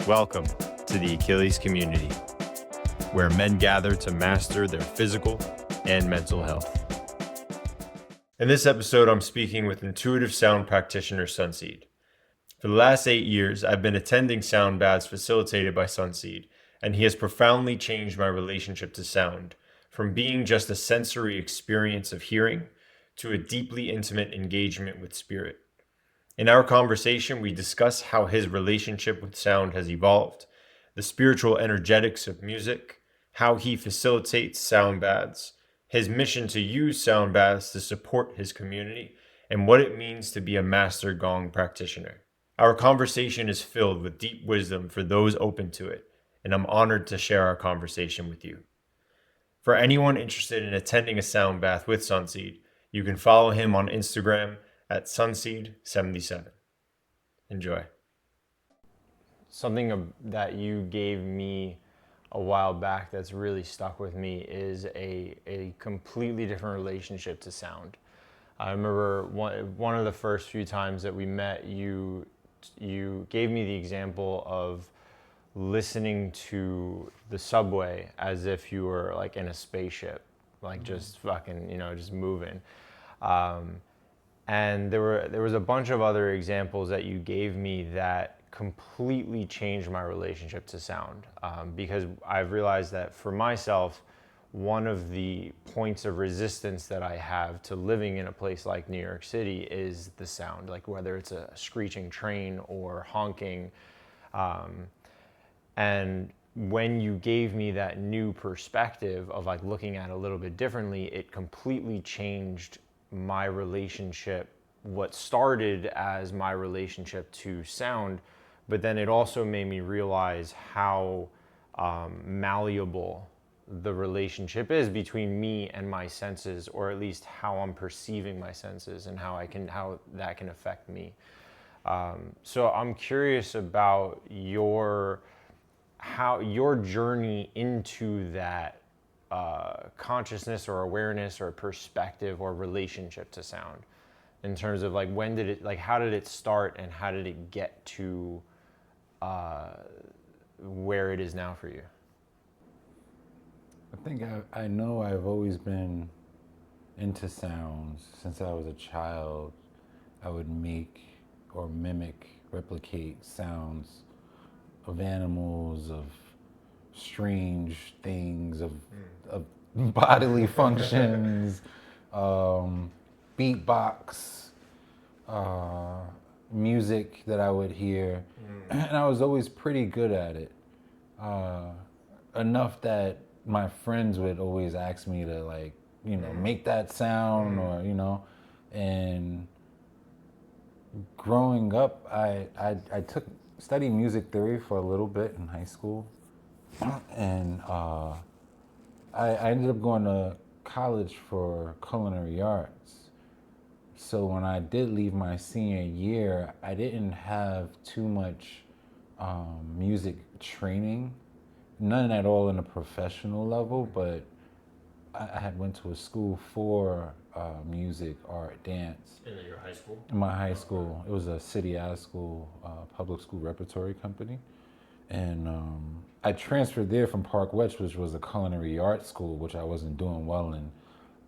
Welcome to the Achilles community, where men gather to master their physical and mental health. In this episode, I'm speaking with intuitive sound practitioner Sunseed. For the last 8 years, I've been attending sound baths facilitated by Sunseed, and he has profoundly changed my relationship to sound, from being just a sensory experience of hearing to a deeply intimate engagement with spirit. In our conversation, we discuss how his relationship with sound has evolved, the spiritual energetics of music, how he facilitates sound baths, his mission to use sound baths to support his community, and what it means to be a master gong practitioner. Our conversation is filled with deep wisdom for those open to it, and I'm honored to share our conversation with you. For anyone interested in attending a sound bath with Sunseed, you can follow him on Instagram at Sunseed77. Enjoy. Something that you gave me a while back that's really stuck with me is a completely different relationship to sound. I remember one of the first few times that we met, you gave me the example of listening to the subway as if you were like in a spaceship, like just fucking, just moving. And there was a bunch of other examples that you gave me that completely changed my relationship to sound, because I've realized that for myself, one of the points of resistance that I have to living in a place like New York City is the sound, like whether it's a screeching train or honking. And when you gave me that new perspective of like looking at it a little bit differently, it completely changed my relationship, what started as my relationship to sound, but then it also made me realize how malleable the relationship is between me and my senses, or at least how I'm perceiving my senses and how that can affect me. So I'm curious about your journey into that consciousness or awareness or perspective or relationship to sound, in terms of like how did it start and how did it get to where it is now for you? I think I know I've always been into sounds. Since I was a child, I would make or mimic, replicate sounds of animals, of strange things, of bodily functions, beatbox, music that I would hear, and I was always pretty good at it. Enough that my friends would always ask me to make that sound, or and growing up, I studied music theory for a little bit in high school, and I ended up going to college for culinary arts. So when I did leave my senior year, I didn't have too much music training, none at all in a professional level, but I had went to a school for music, art, dance. In your high school? In my high school. It was a city art school, public school repertory company. And I transferred there from Park West, which was a culinary art school, which I wasn't doing well in.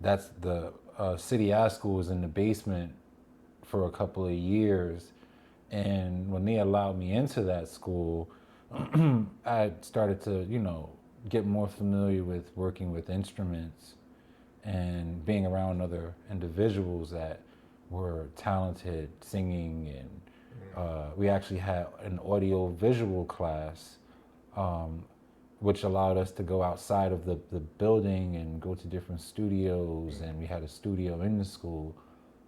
That's the city art school was in the basement for a couple of years. And when they allowed me into that school, I started to, get more familiar with working with instruments and being around other individuals that were talented singing. And we actually had an audio visual class, which allowed us to go outside of the building and go to different studios. And we had a studio in the school,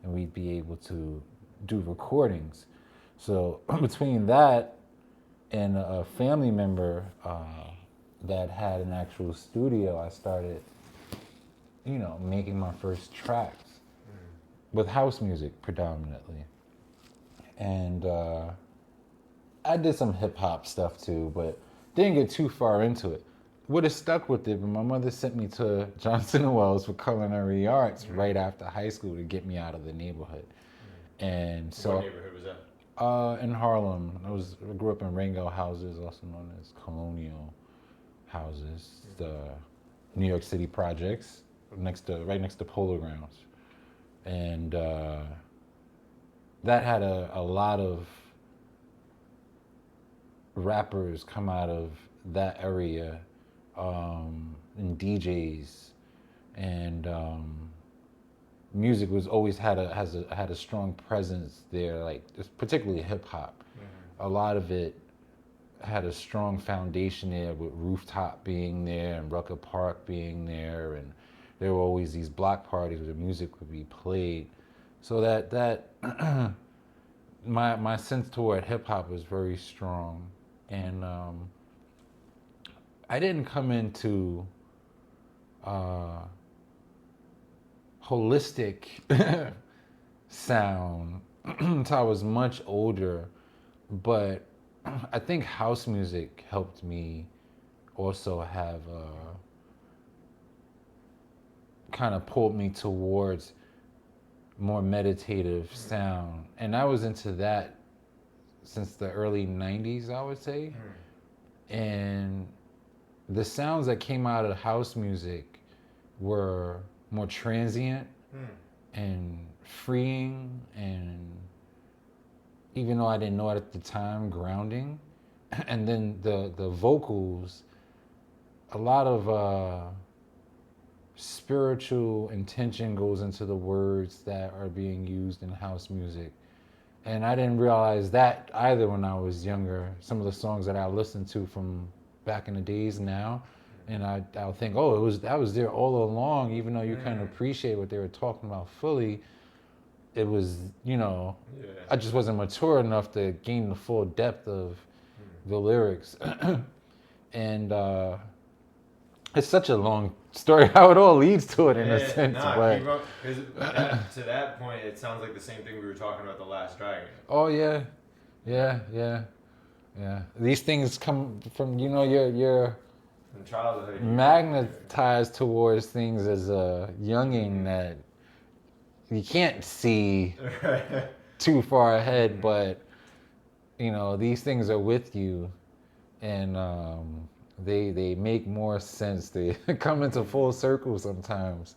and we'd be able to do recordings. So between that and a family member that had an actual studio, I started, making my first tracks with house music predominantly. And I did some hip hop stuff too, but didn't get too far into it. Would have stuck with it, but my mother sent me to Johnson & Wales for culinary arts right after high school to get me out of the neighborhood. And so, what neighborhood was that? In Harlem. I grew up in Rangel houses, also known as colonial houses, the New York City projects, right next to Polo Grounds, and that had a lot of rappers come out of that area, and DJs, and music was always had a strong presence there, like particularly hip hop. A lot of it had a strong foundation there, with Rooftop being there and Rucker Park being there, and there were always these block parties where the music would be played. So that my sense toward hip hop was very strong, and I didn't come into uh, holistic sound until I was much older, but I think house music helped me also have kind of pulled me towards more meditative sound, and I was into that since the early 90s, I would say. And the sounds that came out of house music were more transient and freeing, and even though I didn't know it at the time, grounding. And then the vocals, a lot of spiritual intention goes into the words that are being used in house music. And I didn't realize that either when I was younger. Some of the songs that I listened to from back in the days now, and I'll think, oh, that was there all along, even though you couldn't appreciate what they were talking about fully. It was, I just wasn't mature enough to gain the full depth of the lyrics. And it's such a long story how it all leads to it in a sense. But to that point, it sounds like the same thing we were talking about the Last Dragon. Oh yeah. These things come from you're From childhood, magnetized towards things as a youngin that you can't see too far ahead, but these things are with you, and they make more sense. They come into full circle sometimes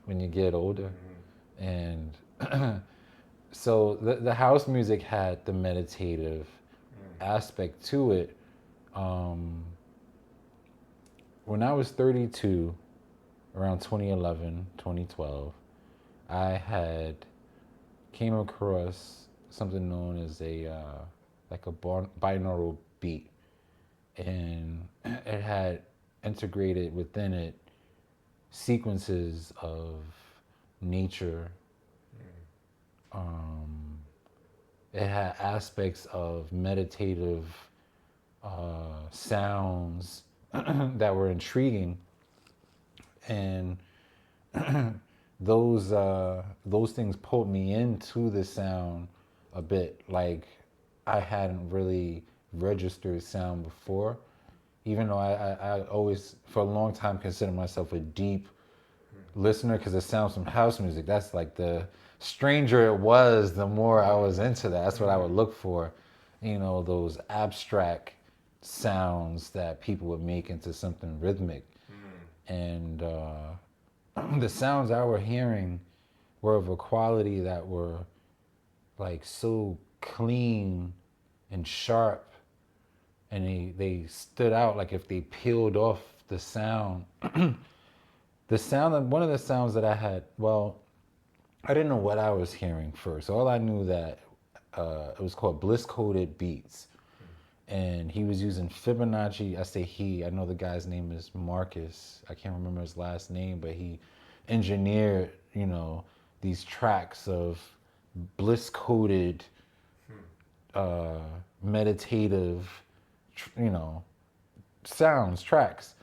when you get older. And so the house music had the meditative aspect to it. When I was 32, around 2011, 2012, I had came across something known as a binaural beat, and it had integrated within it sequences of nature. It had aspects of meditative sounds that were intriguing, and those things pulled me into the sound a bit, like I hadn't really registered sound before, even though I always for a long time considered myself a deep listener, because it sounds from house music. That's like the stranger it was, the more I was into that. That's what I would look for, those abstract sounds that people would make into something rhythmic. And the sounds I were hearing were of a quality that were like so clean and sharp, and they stood out like if they peeled off the sound. One of the sounds that I had, well, I didn't know what I was hearing first. All I knew that it was called Bliss Coded Beats. And he was using Fibonacci. I say he, I know the guy's name is Marcus. I can't remember his last name, but he engineered, these tracks of bliss coded, meditative, sounds, tracks.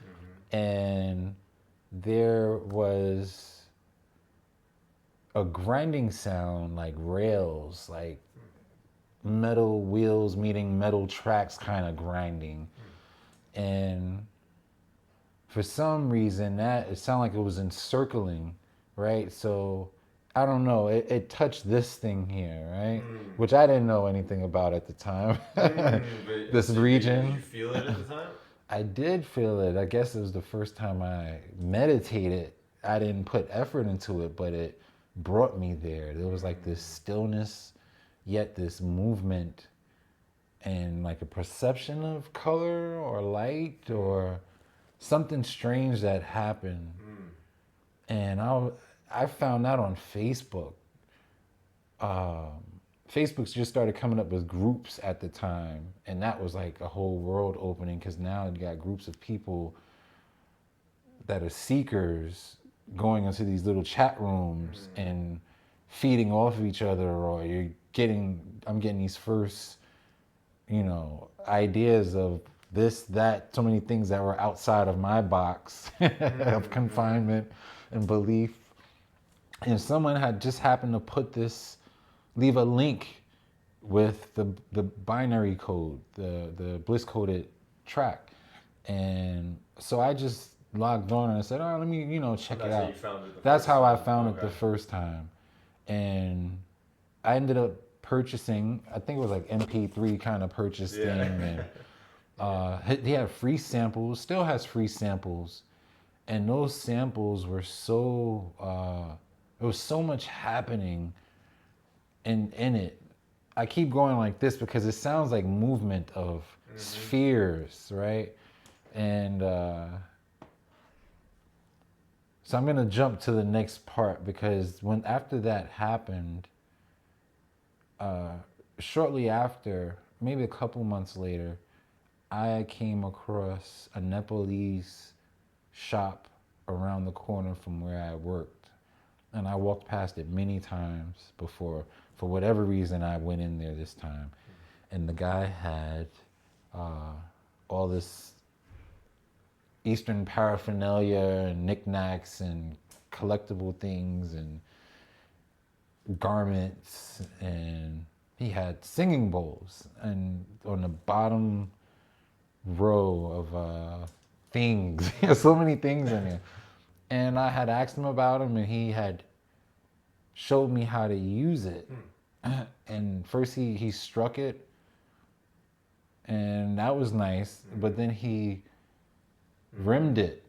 And there was a grinding sound, like rails, like metal wheels meeting metal tracks kind of grinding. And for some reason that it sounded like it was encircling, right? So I don't know, it touched this thing here, right? Which I didn't know anything about at the time. But This so did you region. feel it at the time? I did feel it. I guess it was the first time I meditated. I didn't put effort into it, but it brought me there. There was like this stillness, yet this movement and like a perception of color or light or something strange that happened. And I found out on Facebook. Facebook's just started coming up with groups at the time, and that was like a whole world opening because now you got groups of people that are seekers going into these little chat rooms and feeding off of each other, or I'm getting these first, ideas of this, that, so many things that were outside of my box of confinement and belief. And someone had just happened to leave a link with the binary code, the bliss coded track. And so I just logged on and I said, oh, let me, check it That's how out. you found it the That's first how I time. found it Okay. the first time. And I ended up purchasing, I think it was like MP3 kind of purchase thing. And he had free samples, still has free samples. And those samples were there was so much happening in it. I keep going like this because it sounds like movement of spheres, right? And so I'm gonna jump to the next part because after that happened, shortly after, maybe a couple months later, I came across a Nepalese shop around the corner from where I worked. And I walked past it many times before. For whatever reason, I went in there this time. And the guy had all this Eastern paraphernalia and knickknacks and collectible things and garments. And he had singing bowls. And on the bottom row of things, so many things in there. And I had asked him about them, and he had showed me how to use it. And first he struck it, and that was nice. But then he rimmed it,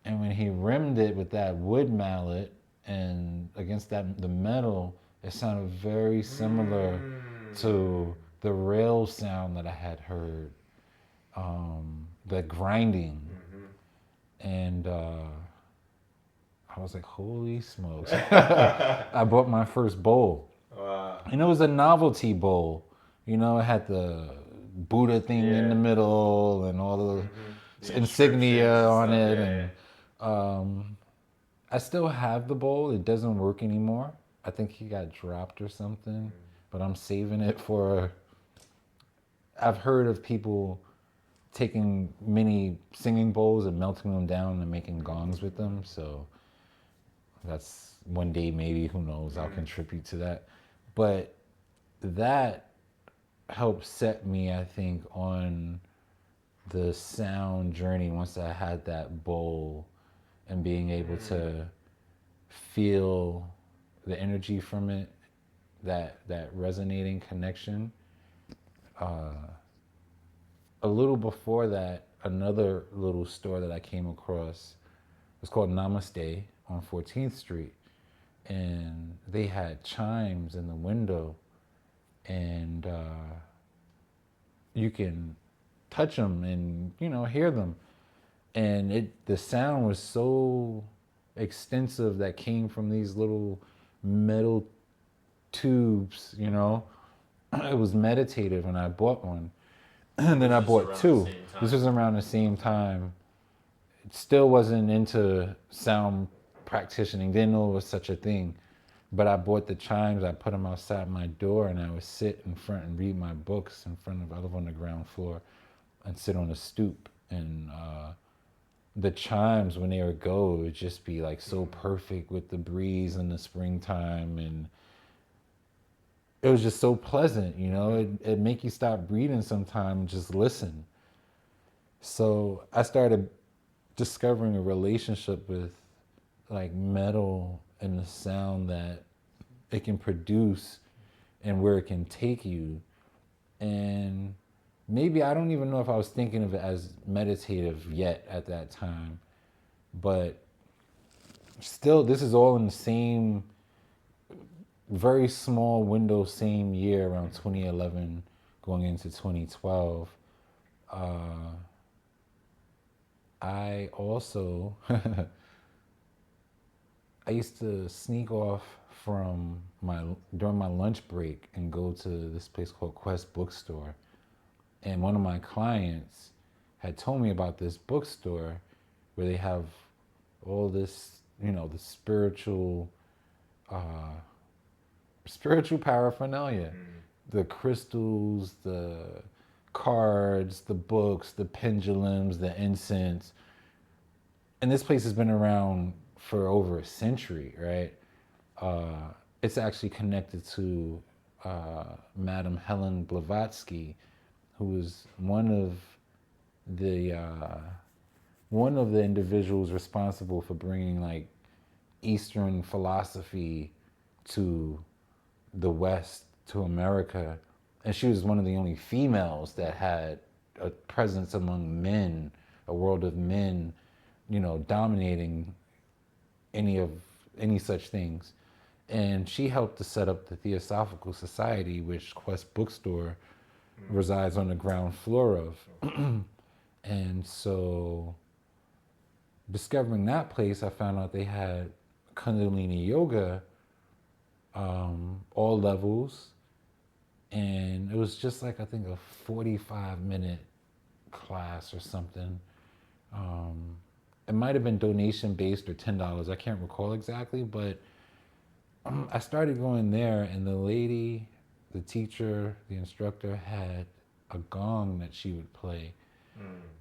and when he rimmed it with that wood mallet and against the metal, it sounded very similar to the rail sound that I had heard, the grinding, and. I was like, holy smokes. I bought my first bowl. Wow. And it was a novelty bowl. It had the Buddha thing in the middle and all the insignia on it. And I still have the bowl. It doesn't work anymore. I think he got dropped or something. But I'm saving it I've heard of people taking mini singing bowls and melting them down and making gongs with them. So that's one day, maybe, who knows, I'll contribute to that. But that helped set me, I think, on the sound journey once I had that bowl and being able to feel the energy from it, that resonating connection. A little before that, another little store that I came across was called Namaste on 14th Street, and they had chimes in the window, and you can touch them and hear them, and the sound was so extensive that came from these little metal tubes. It was meditative, and I bought one, and then I bought two. This was around the same time. Still wasn't into sound practicing, didn't know it was such a thing. But I bought the chimes, I put them outside my door, and I would sit in front and read my books I live on the ground floor, and sit on a stoop. And the chimes, when they would go, it would just be like so perfect with the breeze in the springtime. And it was just so pleasant, It'd make you stop breathing sometime and just listen. So I started discovering a relationship with like metal and the sound that it can produce and where it can take you. And maybe I don't even know if I was thinking of it as meditative yet at that time, but still, this is all in the same very small window, same year, around 2011 going into 2012. I also I used to sneak off from during my lunch break and go to this place called Quest Bookstore. And one of my clients had told me about this bookstore where they have all this, the spiritual paraphernalia, the crystals, the cards, the books, the pendulums, the incense. And this place has been around for over a century, right? It's actually connected to Madame Helen Blavatsky, who was one of the individuals responsible for bringing like Eastern philosophy to the West, to America. And she was one of the only females that had a presence among men, a world of men, dominating any such things. And she helped to set up the Theosophical Society, which Quest Bookstore resides on the ground floor of. And so, discovering that place, I found out they had Kundalini Yoga, all levels. And it was just like, I think, a 45-minute class or something. It might have been donation based or $10. I can't recall exactly, but I started going there, and the teacher, the instructor, had a gong that she would play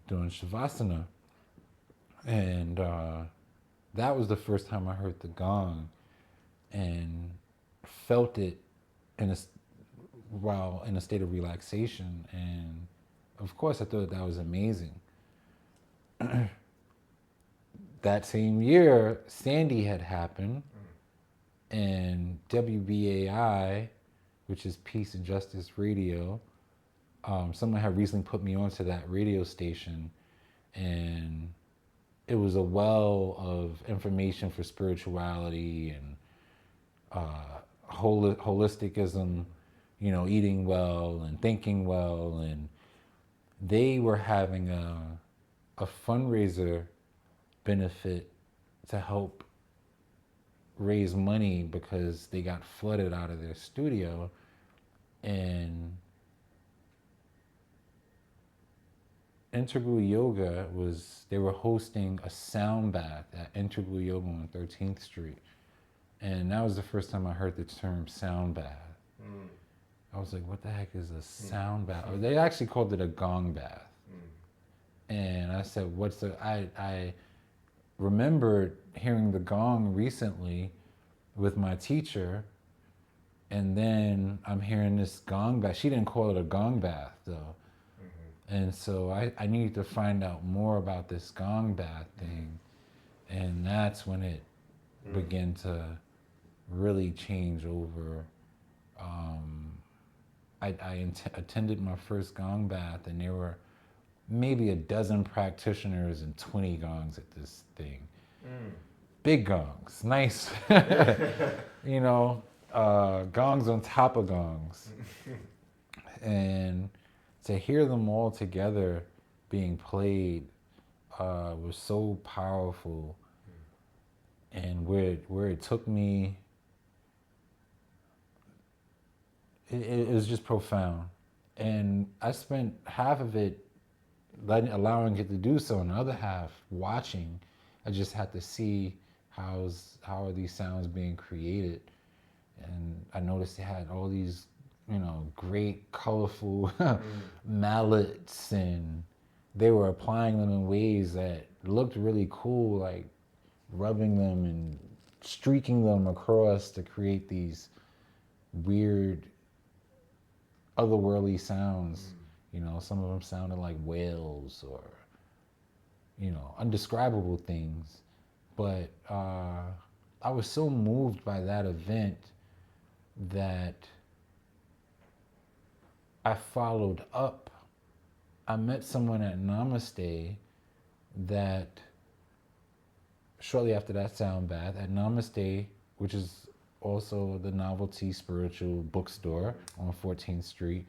during Shavasana. And that was the first time I heard the gong and felt it while in a state of relaxation. And of course, I thought that was amazing. That same year, Sandy had happened, and WBAI, which is Peace and Justice Radio, someone had recently put me onto that radio station, and it was a well of information for spirituality and holisticism, eating well and thinking well. And they were having a fundraiser benefit to help raise money because they got flooded out of their studio. And Integral Yoga they were hosting a sound bath at Integral Yoga on 13th Street. And that was the first time I heard the term sound bath. I was like, what the heck is a sound bath? Or they actually called it a gong bath. And I said, I remembered hearing the gong recently with my teacher, and then I'm hearing this gong bath. She didn't call it a gong bath though. And so I needed to find out more about this gong bath thing. And that's when it began to really change over. I attended my first gong bath, and there were maybe a dozen practitioners and 20 gongs at this thing. Big gongs, nice, gongs on top of gongs. And to hear them all together being played was so powerful. And where it took me, it was just profound. And I spent half of it allowing it to do so, and the other half watching. I just had to see how are these sounds being created. And I noticed they had all these, great colorful mallets, and they were applying them in ways that looked really cool, like rubbing them and streaking them across to create these weird otherworldly sounds. Some of them sounded like whales or, undescribable things. But I was so moved by that event that I followed up. I met someone at Namaste that shortly after that sound bath at Namaste, which is also the Novelty Spiritual Bookstore on 14th Street.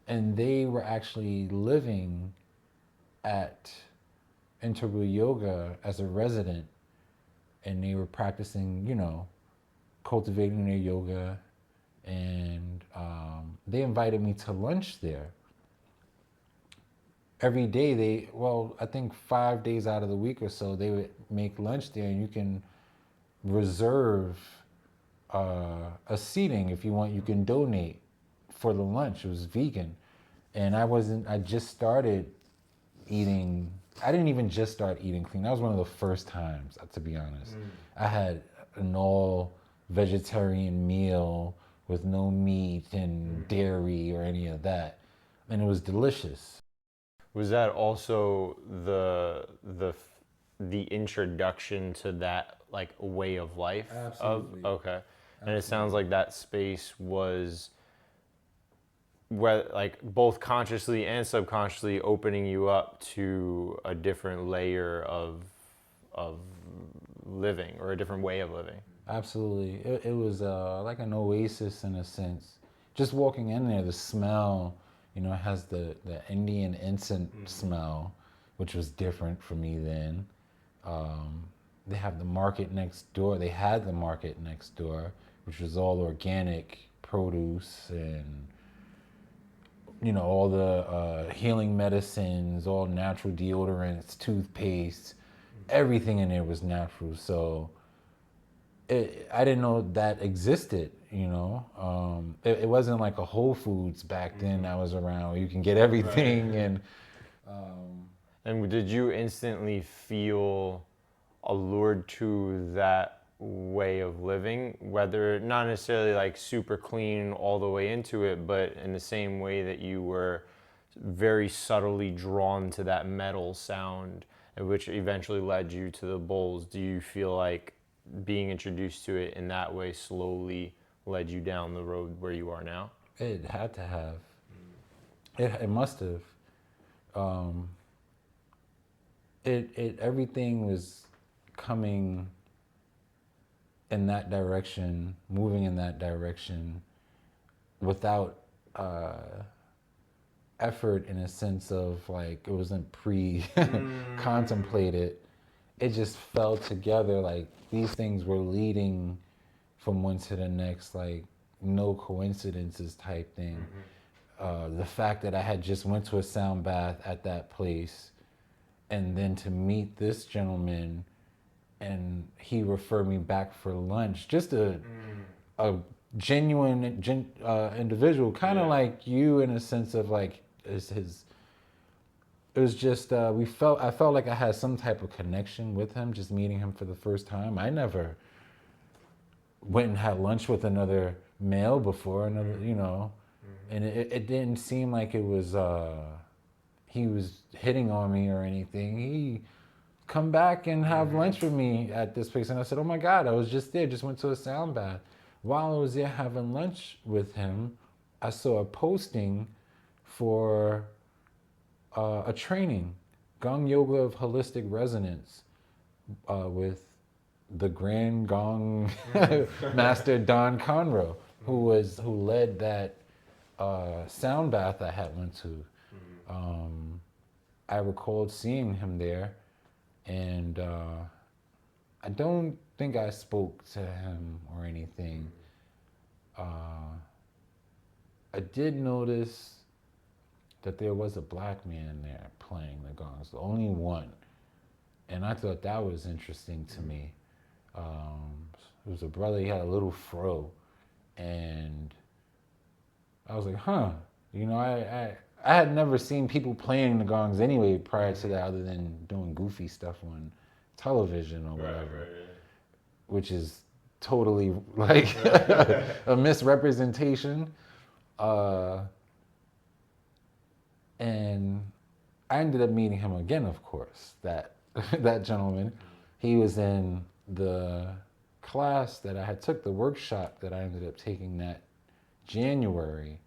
And they were actually living at Integral Yoga as a resident. And they were practicing, cultivating their yoga. And they invited me to lunch there. Every day I think 5 days out of the week or so, they would make lunch there, and you can reserve a seating if you want. You can donate for the lunch. It was vegan. And I just started eating. I didn't even just start eating clean. That was one of the first times, to be honest. I had an all vegetarian meal with no meat and dairy or any of that. And it was delicious. Was that also the introduction to that like way of life? Absolutely. Okay. And it sounds like that space was where like both consciously and subconsciously opening you up to a different layer of living, or a different way of living. Absolutely. It was like an oasis in a sense. Just walking in there, the smell, it has the Indian incense smell, which was different for me then. They have the market next door. They had the market next door, which was all organic produce and, all the healing medicines, all natural deodorants, toothpaste. Everything in there was natural. So I didn't know that existed, It wasn't like a Whole Foods back then that was around where you can get everything. Right. And did you instantly feel allured to that way of living, whether not necessarily like super clean all the way into it, but in the same way that you were very subtly drawn to that metal sound, which eventually led you to the bowls? Do you feel like being introduced to it in that way slowly led you down the road where you are now? It had to have. It must have. Everything was coming in that direction, moving in that direction, without effort, in a sense of like it wasn't contemplated. It just fell together. Like these things were leading from one to the next, like no coincidences type thing. The fact that I had just went to a sound bath at that place, and then to meet this gentleman, and he referred me back for lunch. Just a genuine individual, kind of like you, in a sense of like his. It was just I felt like I had some type of connection with him, just meeting him for the first time. I never went and had lunch with another male before, and it didn't seem like it was he was hitting on me or anything. He come back and have lunch with me at this place, and I said, oh my God, I was just there, just went to a sound bath. While I was there having lunch with him, I saw a posting for a training, Gong Yoga of Holistic Resonance, with the Grand Gong Master Don Conroe, who led that sound bath I had went to. I recalled seeing him there, and I don't think I spoke to him or anything. I did notice that there was a black man there playing the gongs, the only one. And I thought that was interesting to me. It was a brother, he had a little fro. And I was like, huh. I had never seen people playing the gongs anyway prior to that, other than doing goofy stuff on television or whatever. Right. Which is totally like a misrepresentation. And I ended up meeting him again, of course, that gentleman. He was in the class that I had took, the workshop that I ended up taking that January,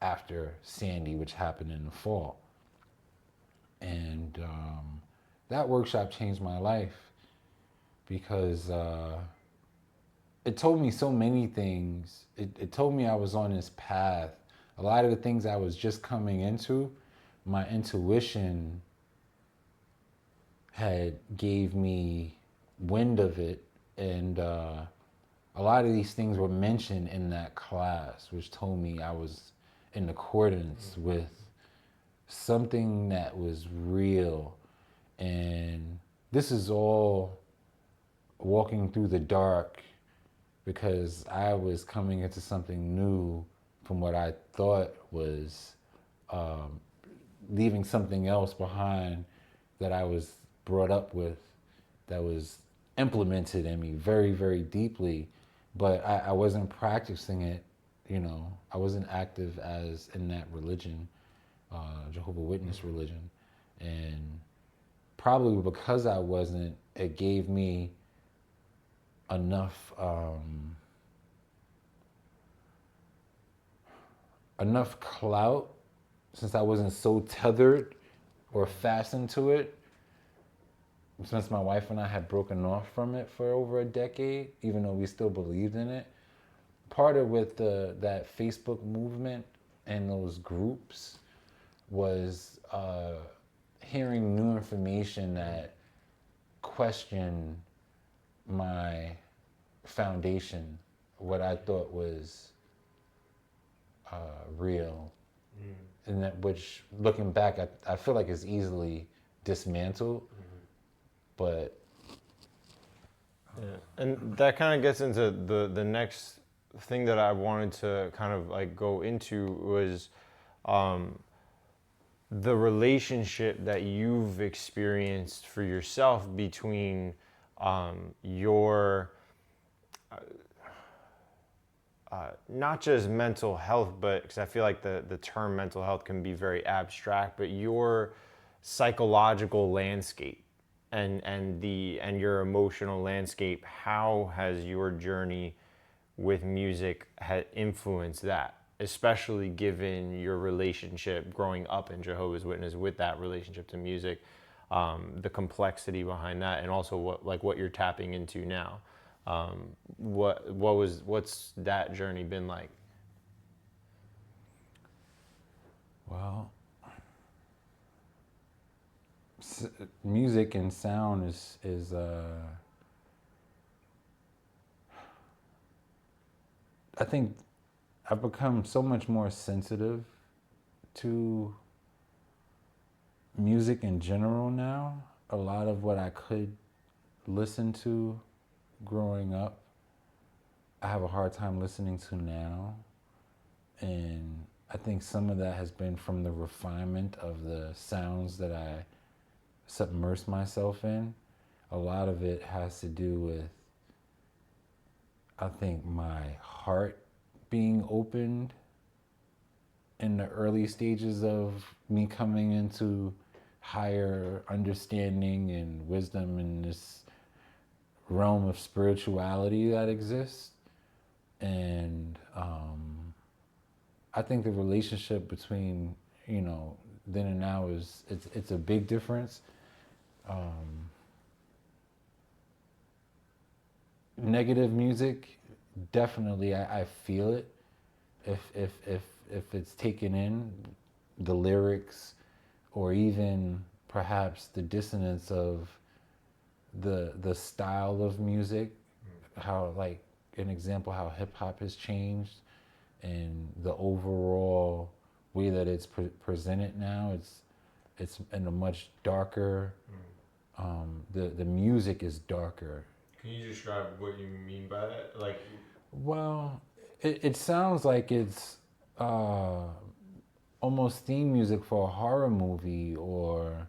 after Sandy, which happened in the fall. And that workshop changed my life because it told me so many things. It told me I was on this path. A lot of the things I was just coming into, my intuition had gave me wind of it, and a lot of these things were mentioned in that class, which told me I was in accordance with something that was real. And this is all walking through the dark because I was coming into something new from what I thought was leaving something else behind that I was brought up with, that was implemented in me very, very deeply. But I wasn't practicing it, you know. I wasn't active as in that religion, Jehovah's Witness religion. And probably because I wasn't, it gave me enough enough clout, since I wasn't so tethered or fastened to it, since my wife and I had broken off from it for over a decade, even though we still believed in it. Part of with that Facebook movement and those groups was hearing new information that questioned my foundation, what I thought was real, and that, which looking back, I feel like it's easily dismantled, but yeah. And that kind of gets into the next thing that I wanted to kind of like go into was the relationship that you've experienced for yourself between your not just mental health, but because I feel like the term mental health can be very abstract, but your psychological landscape and your emotional landscape. How has your journey with music had influenced that, especially given your relationship growing up in Jehovah's Witness with that relationship to music, the complexity behind that, and also what you're tapping into now. What's that journey been like? well, music and sound is I think I've become so much more sensitive to music in general now. A lot of what I could listen to growing up, I have a hard time listening to now. And I think some of that has been from the refinement of the sounds that I submerse myself in. A lot of it has to do with, I think, my heart being opened in the early stages of me coming into higher understanding and wisdom in this realm of spirituality that exists. And I think the relationship between, you know, then and now is, it's a big difference. Negative music, definitely I feel it if it's taken in, the lyrics, or even perhaps the dissonance of the style of music, how, like, an example, how hip hop has changed and the overall way that it's presented now. It's in a much darker. The music is darker. Can you describe what you mean by that? Like, Well, it sounds like it's almost theme music for a horror movie, or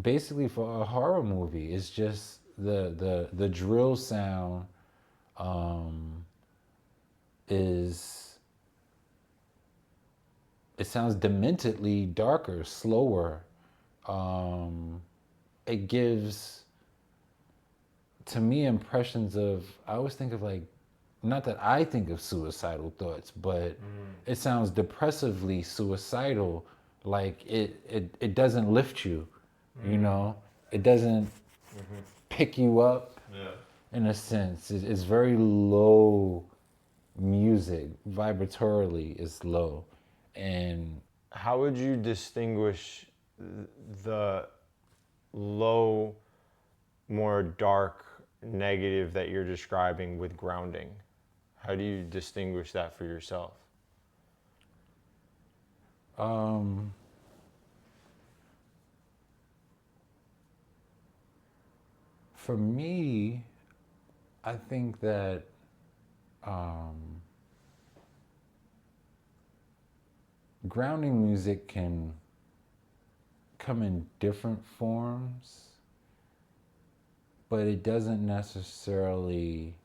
basically for a horror movie. It's just the drill sound is, it sounds dementedly darker, slower. It gives to me, impressions of, I always think of like, not that I think of suicidal thoughts, but it sounds depressively suicidal. Like it doesn't lift you, you know? It doesn't pick you up in a sense. It's very low music, vibratorily is low. And How would you distinguish the low, more dark, negative that you're describing with grounding? How do you distinguish that for yourself? For me, I think that grounding music can come in different forms, but it doesn't necessarily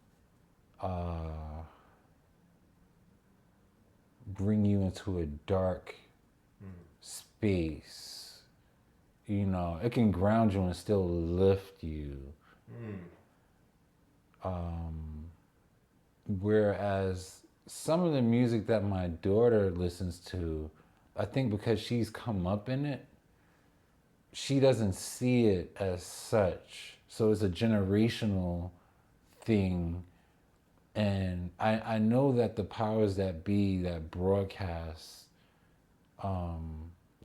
bring you into a dark space. You know, it can ground you and still lift you. Whereas some of the music that my daughter listens to, I think because she's come up in it, she doesn't see it as such. So it's a generational thing. And I know that the powers that be that broadcast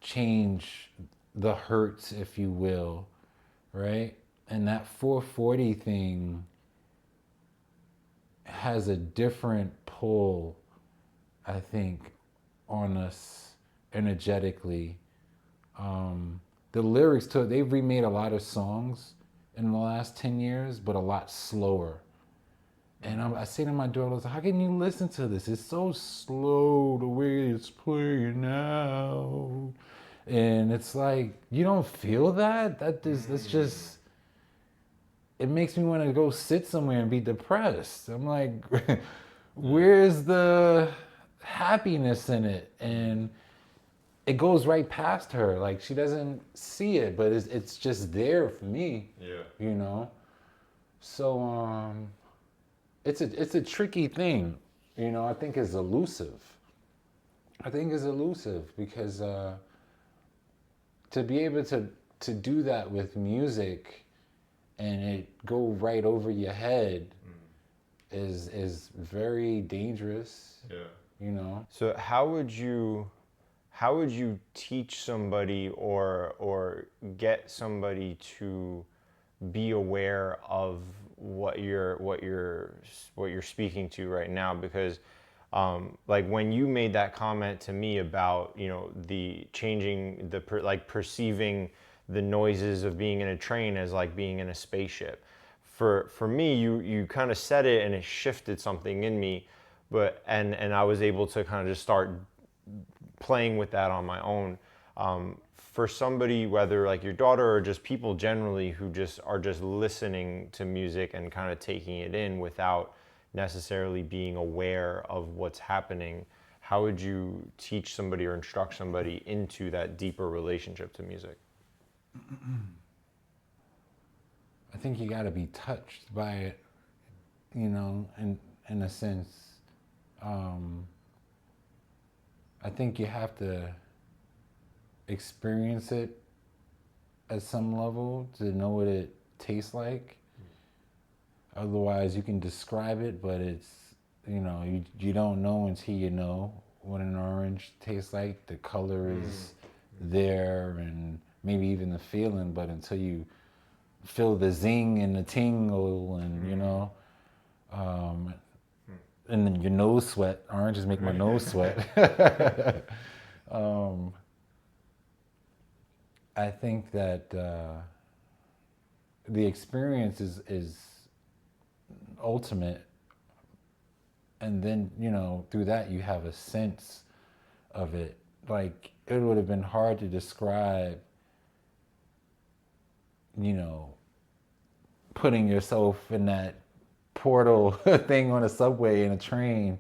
change the hertz, if you will, right? And that 440 thing has a different pull, I think, on us energetically. The lyrics to it, they've remade a lot of songs in the last 10 years, but a lot slower. And I say to my daughter, how can you listen to this? It's so slow the way it's playing now. And it's like, you don't feel that? That's just, it makes me want to go sit somewhere and be depressed. I'm like, where's the happiness in it? And it goes right past her. Like, she doesn't see it, but it's just there for me. Yeah. You know? So, it's a tricky thing, you know. I think it's elusive. Because to be able to do that with music and it go right over your head is very dangerous. Yeah. You know. So how would you teach somebody or get somebody to be aware of what you're speaking to right now? Because like when you made that comment to me about, you know, the changing like perceiving the noises of being in a train as like being in a spaceship, for me, you kind of said it and it shifted something in me, but and I was able to kind of just start playing with that on my own. For somebody, whether like your daughter or just people generally who just are just listening to music and kind of taking it in without necessarily being aware of what's happening, how would you teach somebody or instruct somebody into that deeper relationship to music? I think you got to be touched by it, you know, in a sense. I think you have to experience it at some level to know what it tastes like. Otherwise, you can describe it, but it's, you know, you don't know until you know what an orange tastes like. The color is there and maybe even the feeling, but until you feel the zing and the tingle and, you know, and then your nose sweat. Oranges make my nose sweat. I think that the experience is ultimate, and then, you know, through that you have a sense of it. Like, it would have been hard to describe, you know, putting yourself in that portal thing on a subway and a train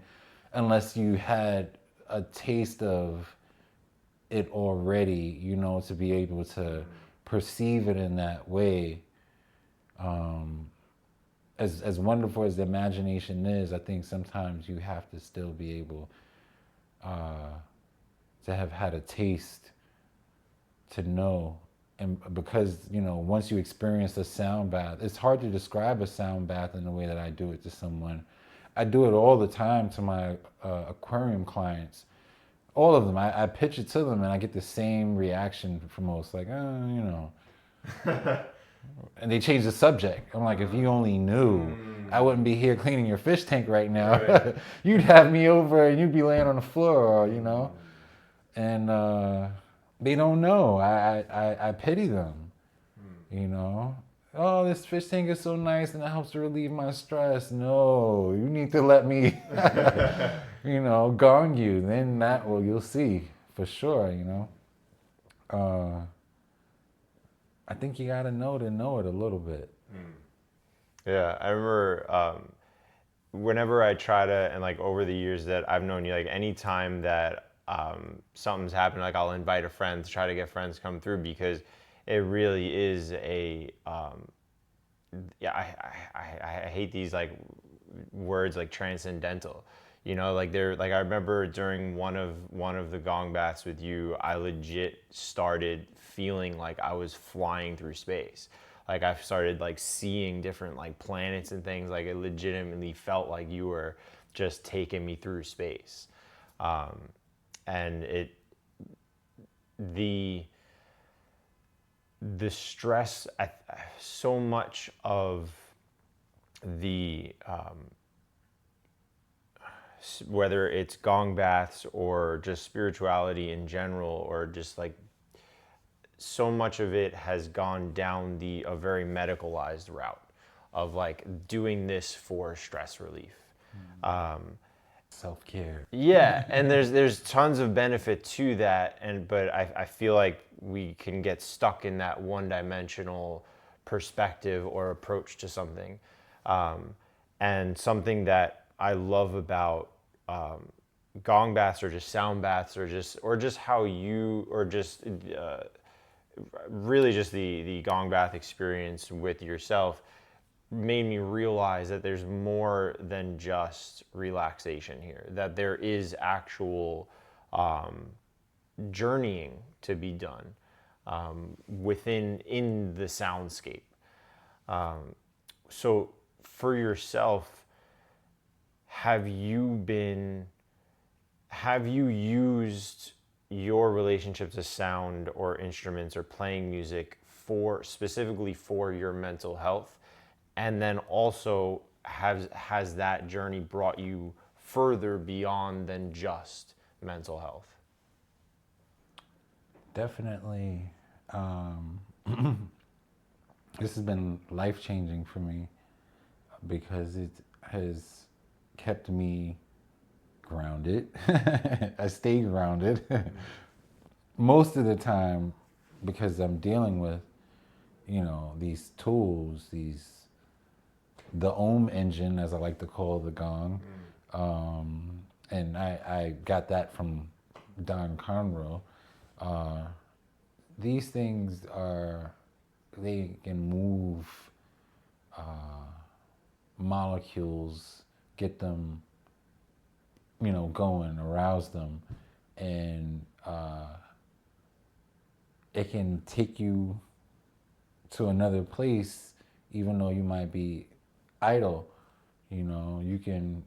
unless you had a taste of it already, you know, to be able to perceive it in that way. as wonderful as the imagination is, I think sometimes you have to still be able to have had a taste to know. And because, once you experience a sound bath, it's hard to describe a sound bath in the way that I do it to someone. I do it all the time to my aquarium clients. All of them. I pitch it to them and I get the same reaction from most, like, and they change the subject. I'm like, if you only knew, I wouldn't be here cleaning your fish tank right now. Right. You'd have me over and you'd be laying on the floor, and they don't know. I pity them, Oh, this fish tank is so nice and it helps to relieve my stress. No, you need to let me, gong you. Then you'll see for sure, I think you got to know it a little bit. Yeah, I remember whenever I try to, and like over the years that I've known you, like anytime that something's happened, like I'll invite a friend to try to get friends come through, because it really is a, I hate these like words like transcendental. Like I remember during one of the gong baths with you, I legit started feeling like I was flying through space. Like I started like seeing different like planets and things. Like it legitimately felt like you were just taking me through space. And the stress, so much of the, whether it's gong baths or just spirituality in general, or just like so much of it has gone down a very medicalized route of like doing this for stress relief. Self-care. Yeah, and there's tons of benefit to that, but I feel like we can get stuck in that one-dimensional perspective or approach to something. And something that I love about gong baths or just sound baths or just how you, or just really just the gong bath experience with yourself made me realize that there's more than just relaxation here, that there is actual journeying to be done in the soundscape. So for yourself, have you used your relationship to sound or instruments or playing music specifically for your mental health? And then also, has that journey brought you further beyond than just mental health? Definitely. This has been life-changing for me because it has kept me grounded. I stay grounded most of the time because I'm dealing with, these tools, the Om engine, as I like to call the gong. And I got that from Don Conroe. These things they can move molecules, get them, going, arouse them. And it can take you to another place, even though you might be idle. You can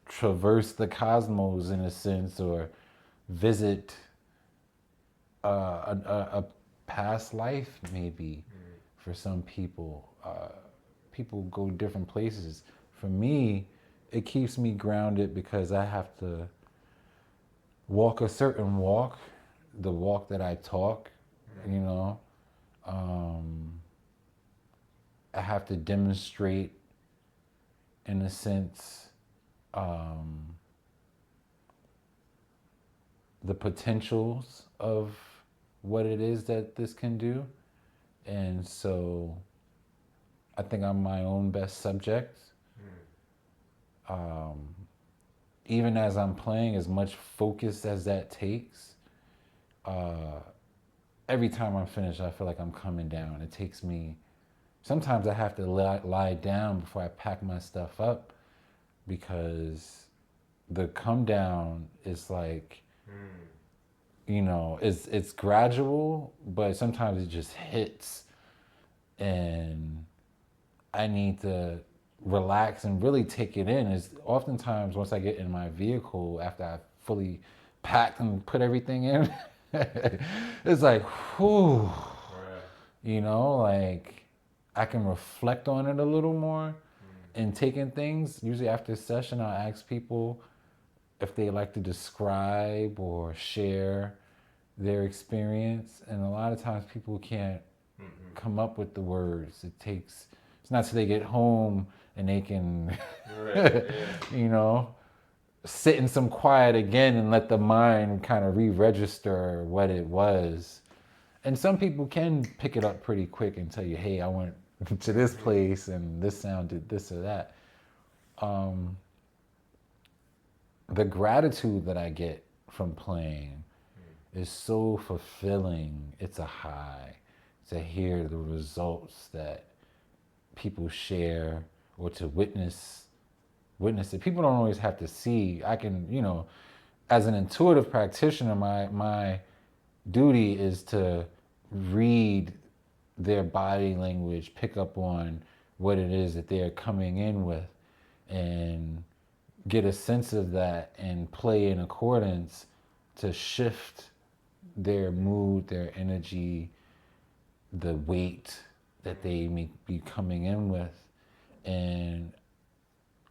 traverse the cosmos in a sense, or visit a past life maybe. For some people. People go different places. For me, it keeps me grounded because I have to walk a certain walk, the walk that I talk, I have to demonstrate, in a sense, the potentials of what it is that this can do. And so I think I'm my own best subject. Even as I'm playing, as much focus as that takes, every time I'm finished, I feel like I'm coming down. It takes me sometimes I have to lie down before I pack my stuff up, because the come down is like, it's gradual, but sometimes it just hits, and I need to relax and really take it in. Is oftentimes once I get in my vehicle after I fully packed and put everything in, it's like, whew, like I can reflect on it a little more and taking things. Usually after a session, I'll ask people if they like to describe or share their experience. And a lot of times people can't come up with the words. It's not till they get home and they can, sit in some quiet again and let the mind kind of re-register what it was. And some people can pick it up pretty quick and tell you, hey, I went to this place and this sound did this or that. The gratitude that I get from playing is so fulfilling. It's a high to hear the results that people share, or to witness it. People don't always have to see. I can, as an intuitive practitioner, my duty is to read their body language, pick up on what it is that they're coming in with, and get a sense of that and play in accordance to shift their mood, their energy, the weight that they may be coming in with. And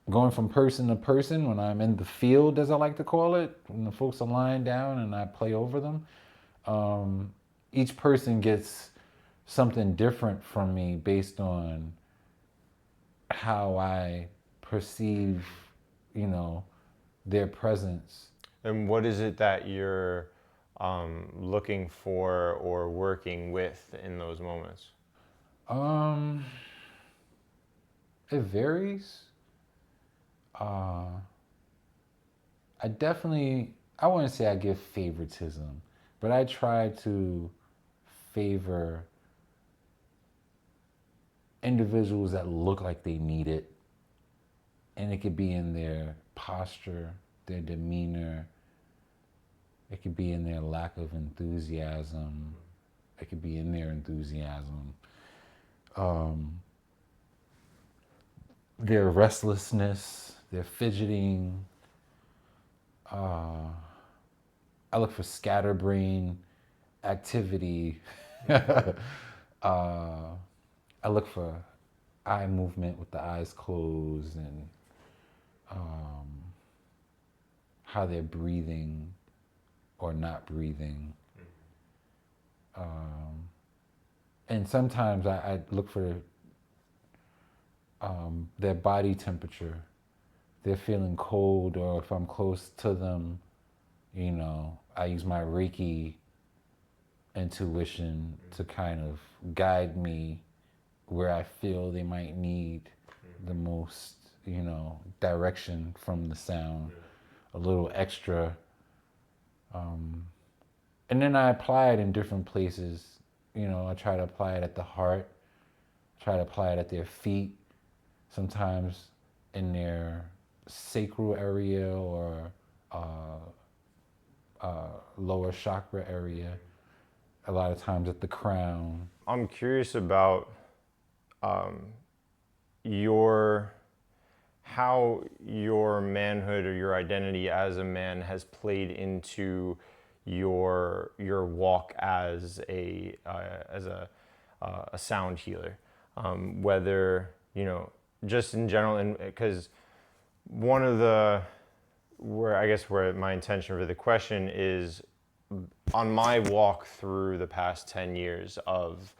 going from person to person, when I'm in the field, as I like to call it, when the folks are lying down and I play over them, each person gets something different from me based on how I perceive, their presence. And what is it that you're looking for or working with in those moments? It varies. I wouldn't say I give favoritism, but I try to favor individuals that look like they need it. And it could be in their posture, their demeanor. It could be in their lack of enthusiasm. It could be in their enthusiasm. Their restlessness, their fidgeting. I look for scatterbrain activity. I look for eye movement with the eyes closed, and how they're breathing or not breathing. And sometimes I look for their body temperature. They're feeling cold, or if I'm close to them, I use my Reiki intuition to kind of guide me where I feel they might need the most, direction from the sound, a little extra. And then I apply it in different places. I try to apply it at the heart, try to apply it at their feet, sometimes in their sacral area or lower chakra area, a lot of times at the crown. I'm curious about how your manhood or your identity as a man has played into your walk as a sound healer, whether just in general, and because one of the where my intention for the question is, on my walk through the past 10 years of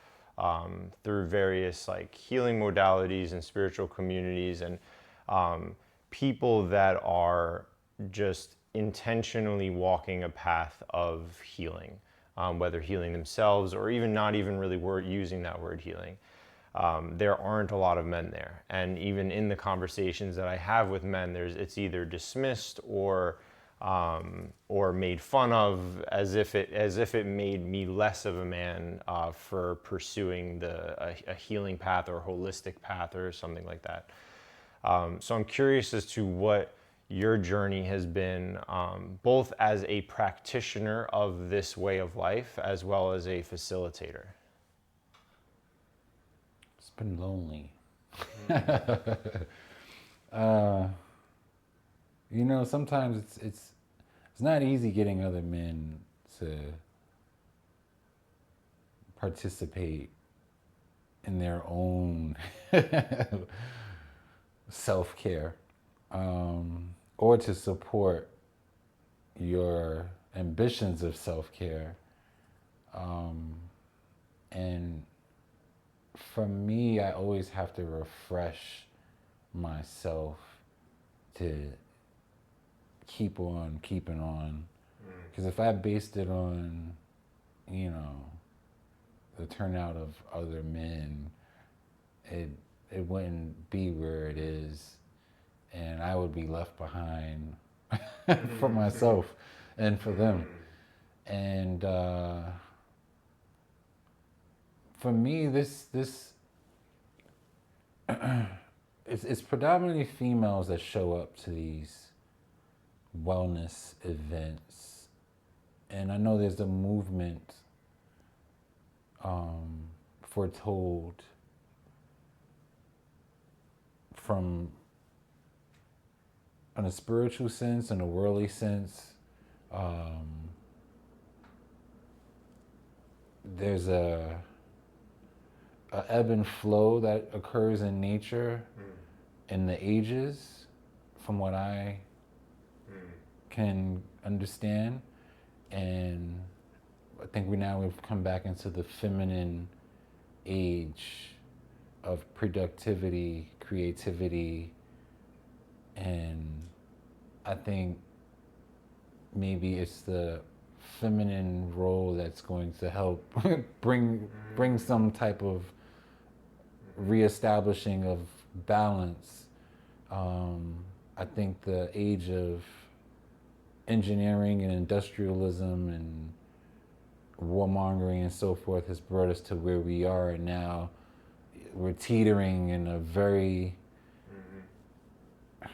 through various like healing modalities and spiritual communities, and people that are just intentionally walking a path of healing, whether healing themselves or even not even really using that word healing. There aren't a lot of men there, and even in the conversations that I have with men, it's either dismissed or or made fun of as if it made me less of a man for pursuing a healing path or a holistic path or something like that. So I'm curious as to what your journey has been, both as a practitioner of this way of life as well as a facilitator. It's been lonely. Sometimes it's not easy getting other men to participate in their own self-care, or to support your ambitions of self-care. And for me, I always have to refresh myself to keep on keeping on. Because if I based it on, the turnout of other men, it wouldn't be where it is, and I would be left behind for myself and for them. And for me, this it's predominantly females that show up to these wellness events, and I know there's a movement foretold from, in a spiritual sense, in a worldly sense. There's a ebb and flow that occurs in nature in the ages, from what I can understand. And I think we've come back into the feminine age of productivity, creativity, and I think maybe it's the feminine role that's going to help bring some type of reestablishing of balance. I think the age of engineering and industrialism and warmongering and so forth has brought us to where we are, and now we're teetering in a very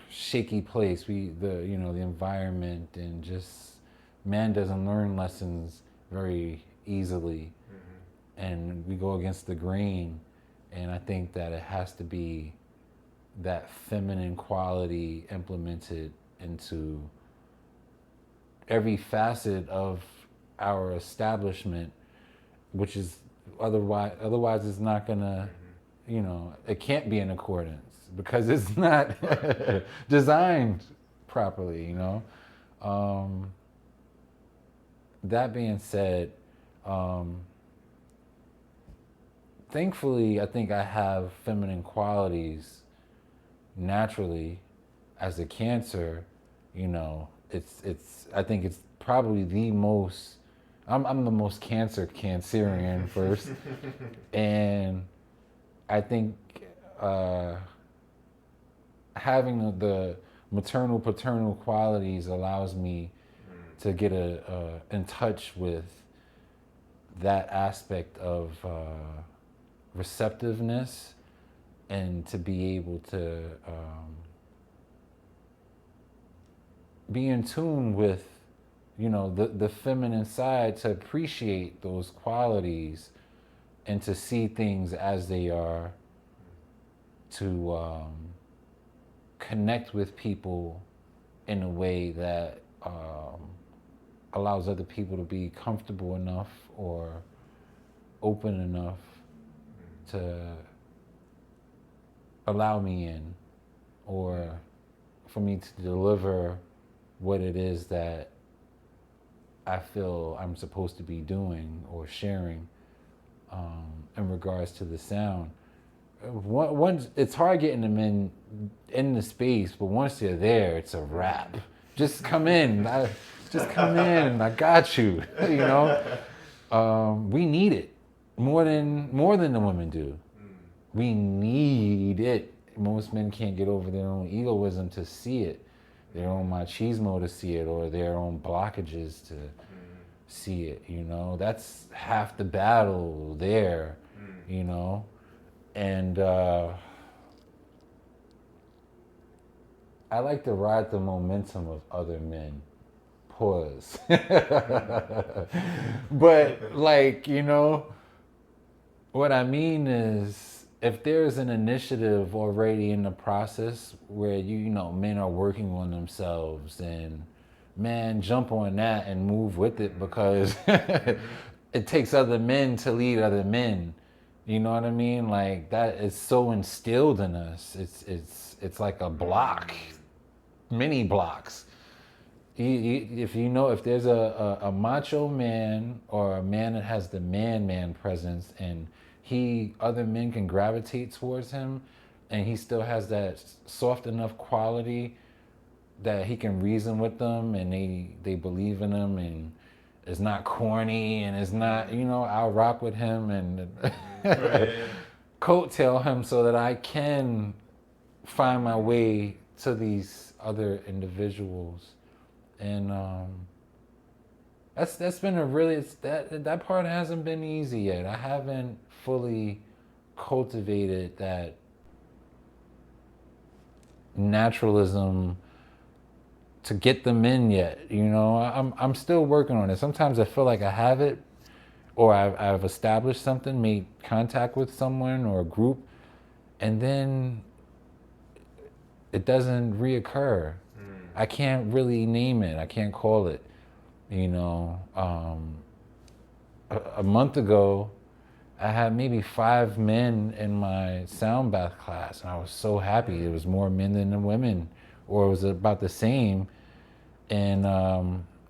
shaky place. The environment, and just man doesn't learn lessons very easily, and we go against the grain. And I think that it has to be that feminine quality implemented into every facet of our establishment, which is otherwise it's not gonna, it can't be in accordance because it's not designed properly, That being said, thankfully, I think I have feminine qualities naturally. As a Cancer, I think it's probably the most. I'm the most Cancerian first, and I think having the maternal paternal qualities allows me to get in touch with that aspect of receptiveness, and to be able to be in tune with the feminine side, to appreciate those qualities and to see things as they are, to connect with people in a way that allows other people to be comfortable enough or open enough to allow me in, or for me to deliver what it is that I feel I'm supposed to be doing or sharing in regards to the sound. It's hard getting them in the space, but once they're there, it's a wrap. Just come in. I got you. We need it more than the women do. We need it. Most men can't get over their own egoism to see it, their own machismo to see it, or their own blockages to see it, That's half the battle there, And I like to ride the momentum of other men. Pause. But what I mean is, if there's an initiative already in the process where men are working on themselves, and man, jump on that and move with it, because it takes other men to lead other men. You know what I mean? Like, that is so instilled in us. It's like a block, many blocks. If there's a macho man, or a man that has the man presence, and other men can gravitate towards him, and he still has that soft enough quality that he can reason with them, and they believe in him, and it's not corny, and it's not, I'll rock with him and coattail him so that I can find my way to these other individuals. And that's been that part hasn't been easy yet. I haven't fully cultivated that naturalism to get them in yet. I'm still working on it. Sometimes I feel like I have it, or I've established something, made contact with someone or a group, and then it doesn't reoccur. I can't really name it. I can't call it. A month ago, I had maybe 5 men in my sound bath class, and I was so happy. There was more men than women, or it was about the same. And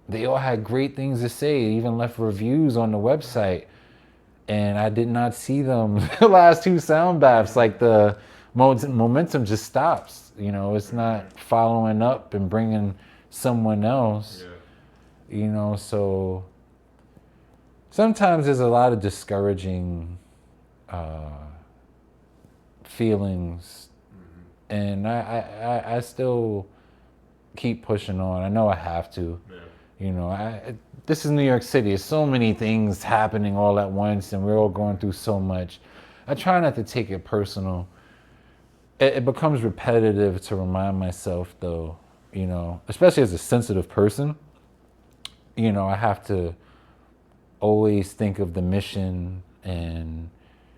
they all had great things to say. They even left reviews on the website. And I did not see them the last 2 sound baths. Like, the momentum just stops. It's not following up and bringing someone else. So sometimes there's a lot of discouraging feelings. And I still keep pushing on. I know I have to. This is New York City. There's so many things happening all at once, and we're all going through so much. I try not to take it personal. It becomes repetitive to remind myself, though, especially as a sensitive person, I have to always think of the mission and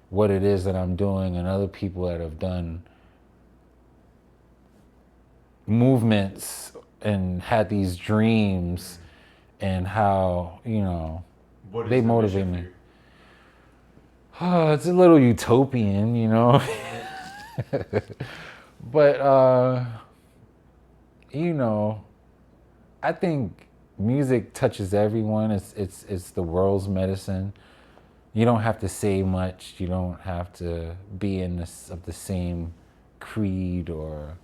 what it is that I'm doing, and other people that have done movements and had these dreams, and how, they motivate me. It's a little utopian, But, I think music touches everyone. It's the world's medicine. You don't have to say much. You don't have to be of the same creed or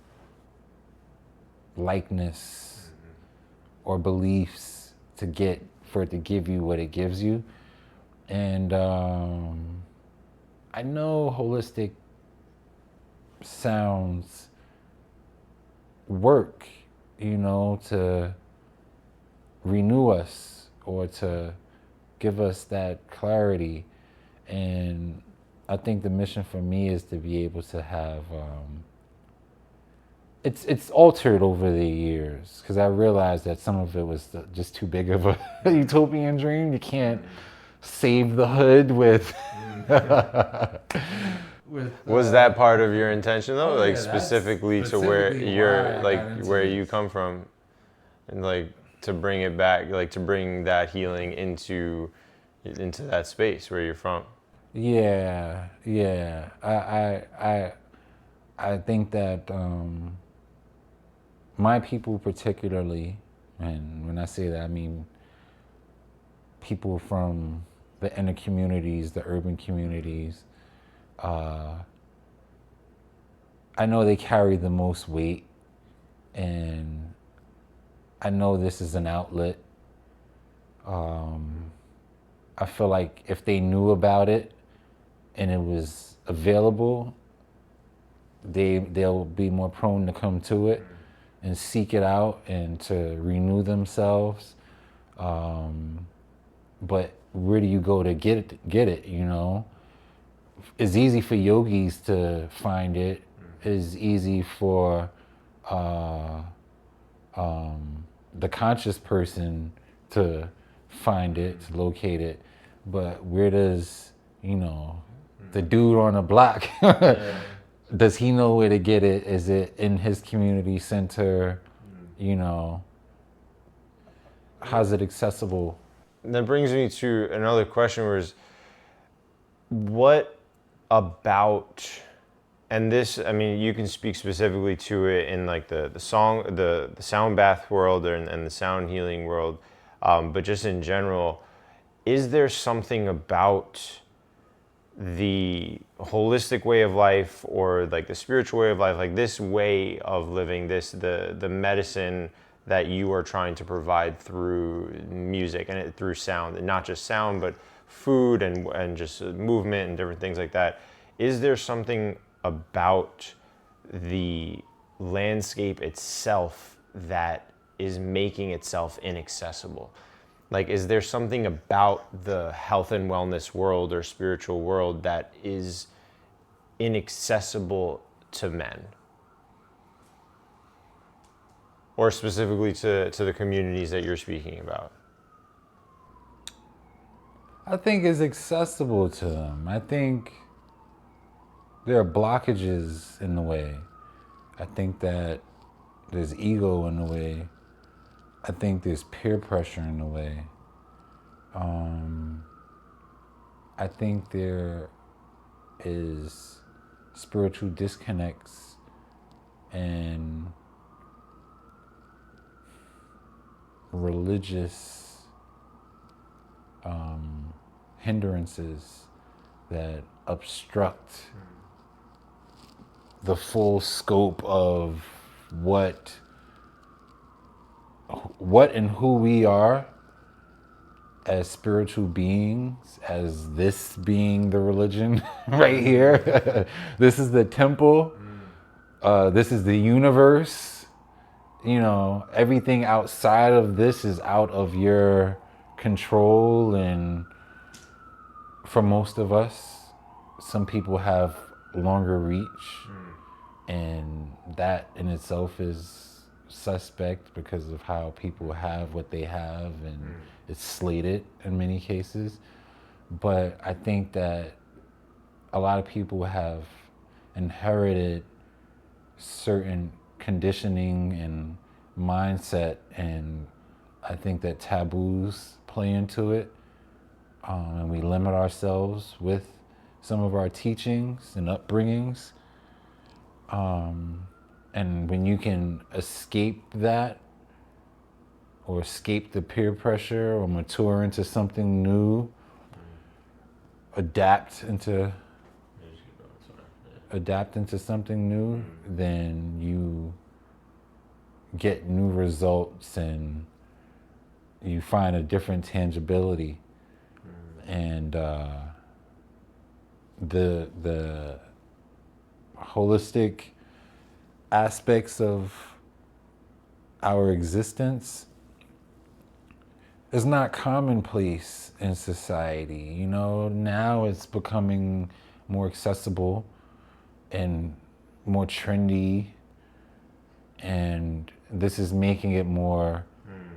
likeness or beliefs for it to give you what it gives you. And I know holistic sounds work, to renew us or to give us that clarity. And I think the mission for me is to be able to have it's altered over the years, because I realized that some of it was just too big of a utopian dream. You can't save the hood with Was that part of your intention, though? Like, specifically to where where you come from, and like to bring it back, like to bring that healing into that space where you're from? Yeah. I think that my people particularly, and when I say that, I mean people from the inner communities, the urban communities, I know they carry the most weight, and I know this is an outlet. I feel like if they knew about it and it was available, they'll be more prone to come to it and seek it out and to renew themselves. But where do you go to get it, you know? It's easy for yogis to find it. It's easy for the conscious person to find it, to locate it. But where does, you know, the dude on the block, does he know where to get it? Is it in his community center? You know, how's it accessible? That brings me to another question, whereas what about, and this, I mean, you can speak specifically to it in like the sound bath world and the sound healing world, but just in general, is there something about the holistic way of life or like the spiritual way of life, like this way of living, the medicine that you are trying to provide through music and through sound, and not just sound, but food and just movement and different things like that? Is there something about the landscape itself that is making itself inaccessible? Like, is there something about the health and wellness world or spiritual world that is inaccessible to men? Or specifically to the communities that you're speaking about? I think it's accessible to them. I think there are blockages in the way. I think that there's ego in the way. I think there's peer pressure in the way. I think there is spiritual disconnects and religious hindrances that obstruct the full scope of what and who we are as spiritual beings, as this being the religion right here. This is the temple. This is the universe. You know, everything outside of this is out of your control. And for most of us, some people have longer reach, and that in itself is suspect because of how people have what they have, and it's slated in many cases. But I think that a lot of people have inherited certain conditioning and mindset, and I think that taboos play into it, and we limit ourselves with some of our teachings and upbringings. And when you can escape that, or escape the peer pressure, or mature into something new, adapt into something new, then you get new results and you find a different tangibility. And the holistic aspects of our existence is not commonplace in society. You know, now it's becoming more accessible and more trendy, and this is making it more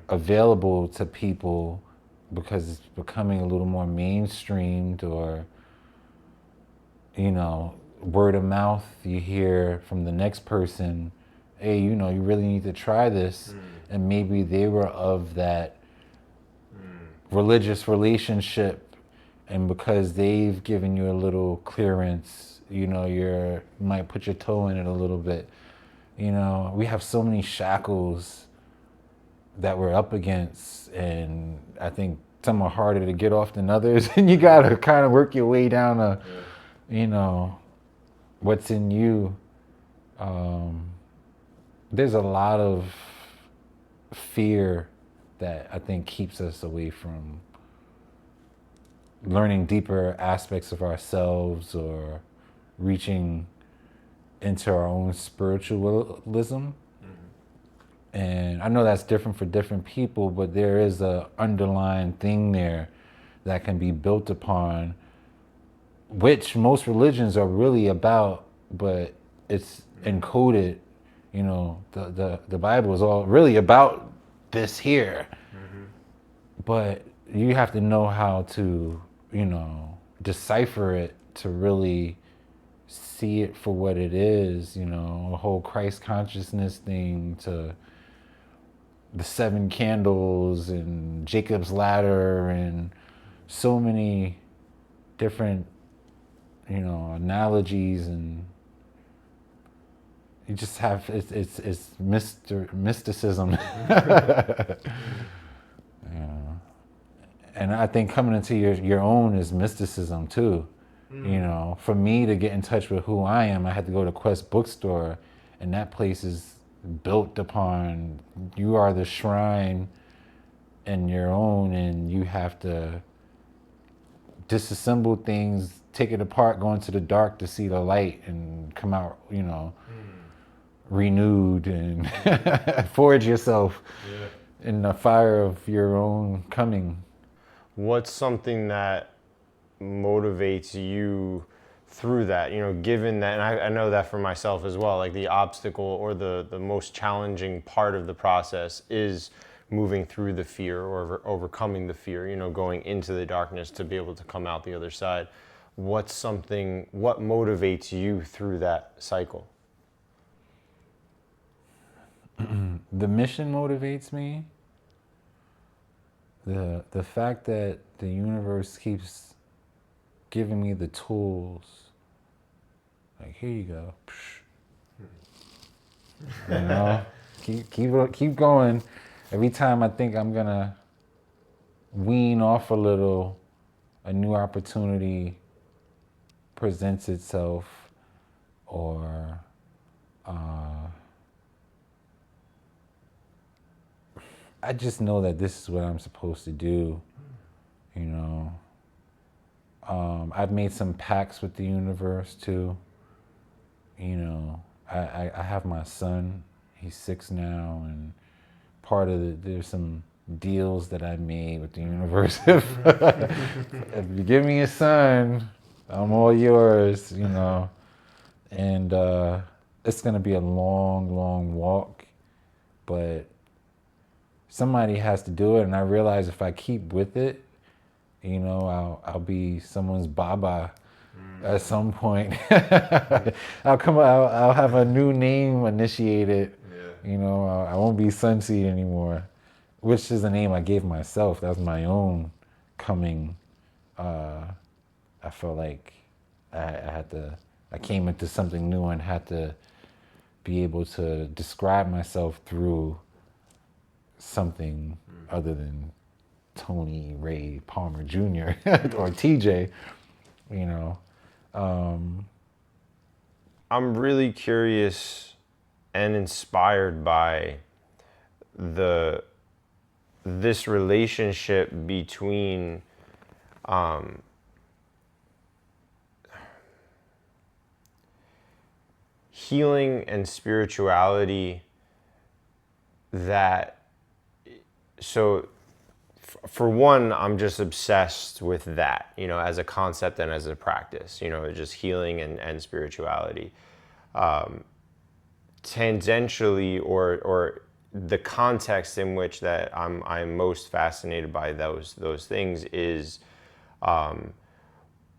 available to people because it's becoming a little more mainstreamed, or, you know, word of mouth. You hear from the next person, hey, you know, you really need to try this. And maybe they were of that religious relationship, and because they've given you a little clearance, you know, you might put your toe in it a little bit. You know, we have so many shackles that we're up against, and I think some are harder to get off than others, and you gotta kind of work your way down to, you know, what's in you. There's a lot of fear that I think keeps us away from learning deeper aspects of ourselves, or reaching into our own spiritualism. And I know that's different for different people, but there is a underlying thing there that can be built upon, which most religions are really about, but it's encoded. You know, the Bible is all really about this here, but you have to know how to, you know, decipher it to really see it for what it is. You know, the whole Christ consciousness thing, to the seven candles and Jacob's ladder and so many different, you know, analogies, and you just have it's mysticism. And I think coming into your own is mysticism too. You know, for me to get in touch with who I am, I had to go to Quest Bookstore, and that place is built upon, you are the shrine in your own, and you have to disassemble things, take it apart, go into the dark to see the light, and come out, you know, renewed, and forge yourself in the fire of your own coming. What's something that motivates you through that, you know, given that, and I know that for myself as well, like the obstacle or the most challenging part of the process is moving through the fear or overcoming the fear, you know, going into the darkness to be able to come out the other side. What motivates you through that cycle? The mission motivates me. The fact that the universe keeps giving me the tools, like, here you go, you know, keep going. Every time I think I'm gonna wean off a little, a new opportunity presents itself, or I just know that this is what I'm supposed to do, you know. I've made some pacts with the universe too. You know, I have my son, he's 6 now, and part of there's some deals that I made with the universe. If you give me a son, I'm all yours, you know. And it's gonna be a long, long walk, but somebody has to do it. And I realize if I keep with it, you know, I'll be someone's baba at some point. I'll have a new name initiated. Yeah. You know, I won't be Sunseed anymore, which is a name I gave myself. That was my own coming. I felt like I came into something new and had to be able to describe myself through something other than Tony Ray Palmer Jr. or TJ, you know. I'm really curious and inspired by this relationship between healing and spirituality. For one, I'm just obsessed with that, you know, as a concept and as a practice, you know, just healing and spirituality. Tangentially, or the context in which that I'm most fascinated by those things is, on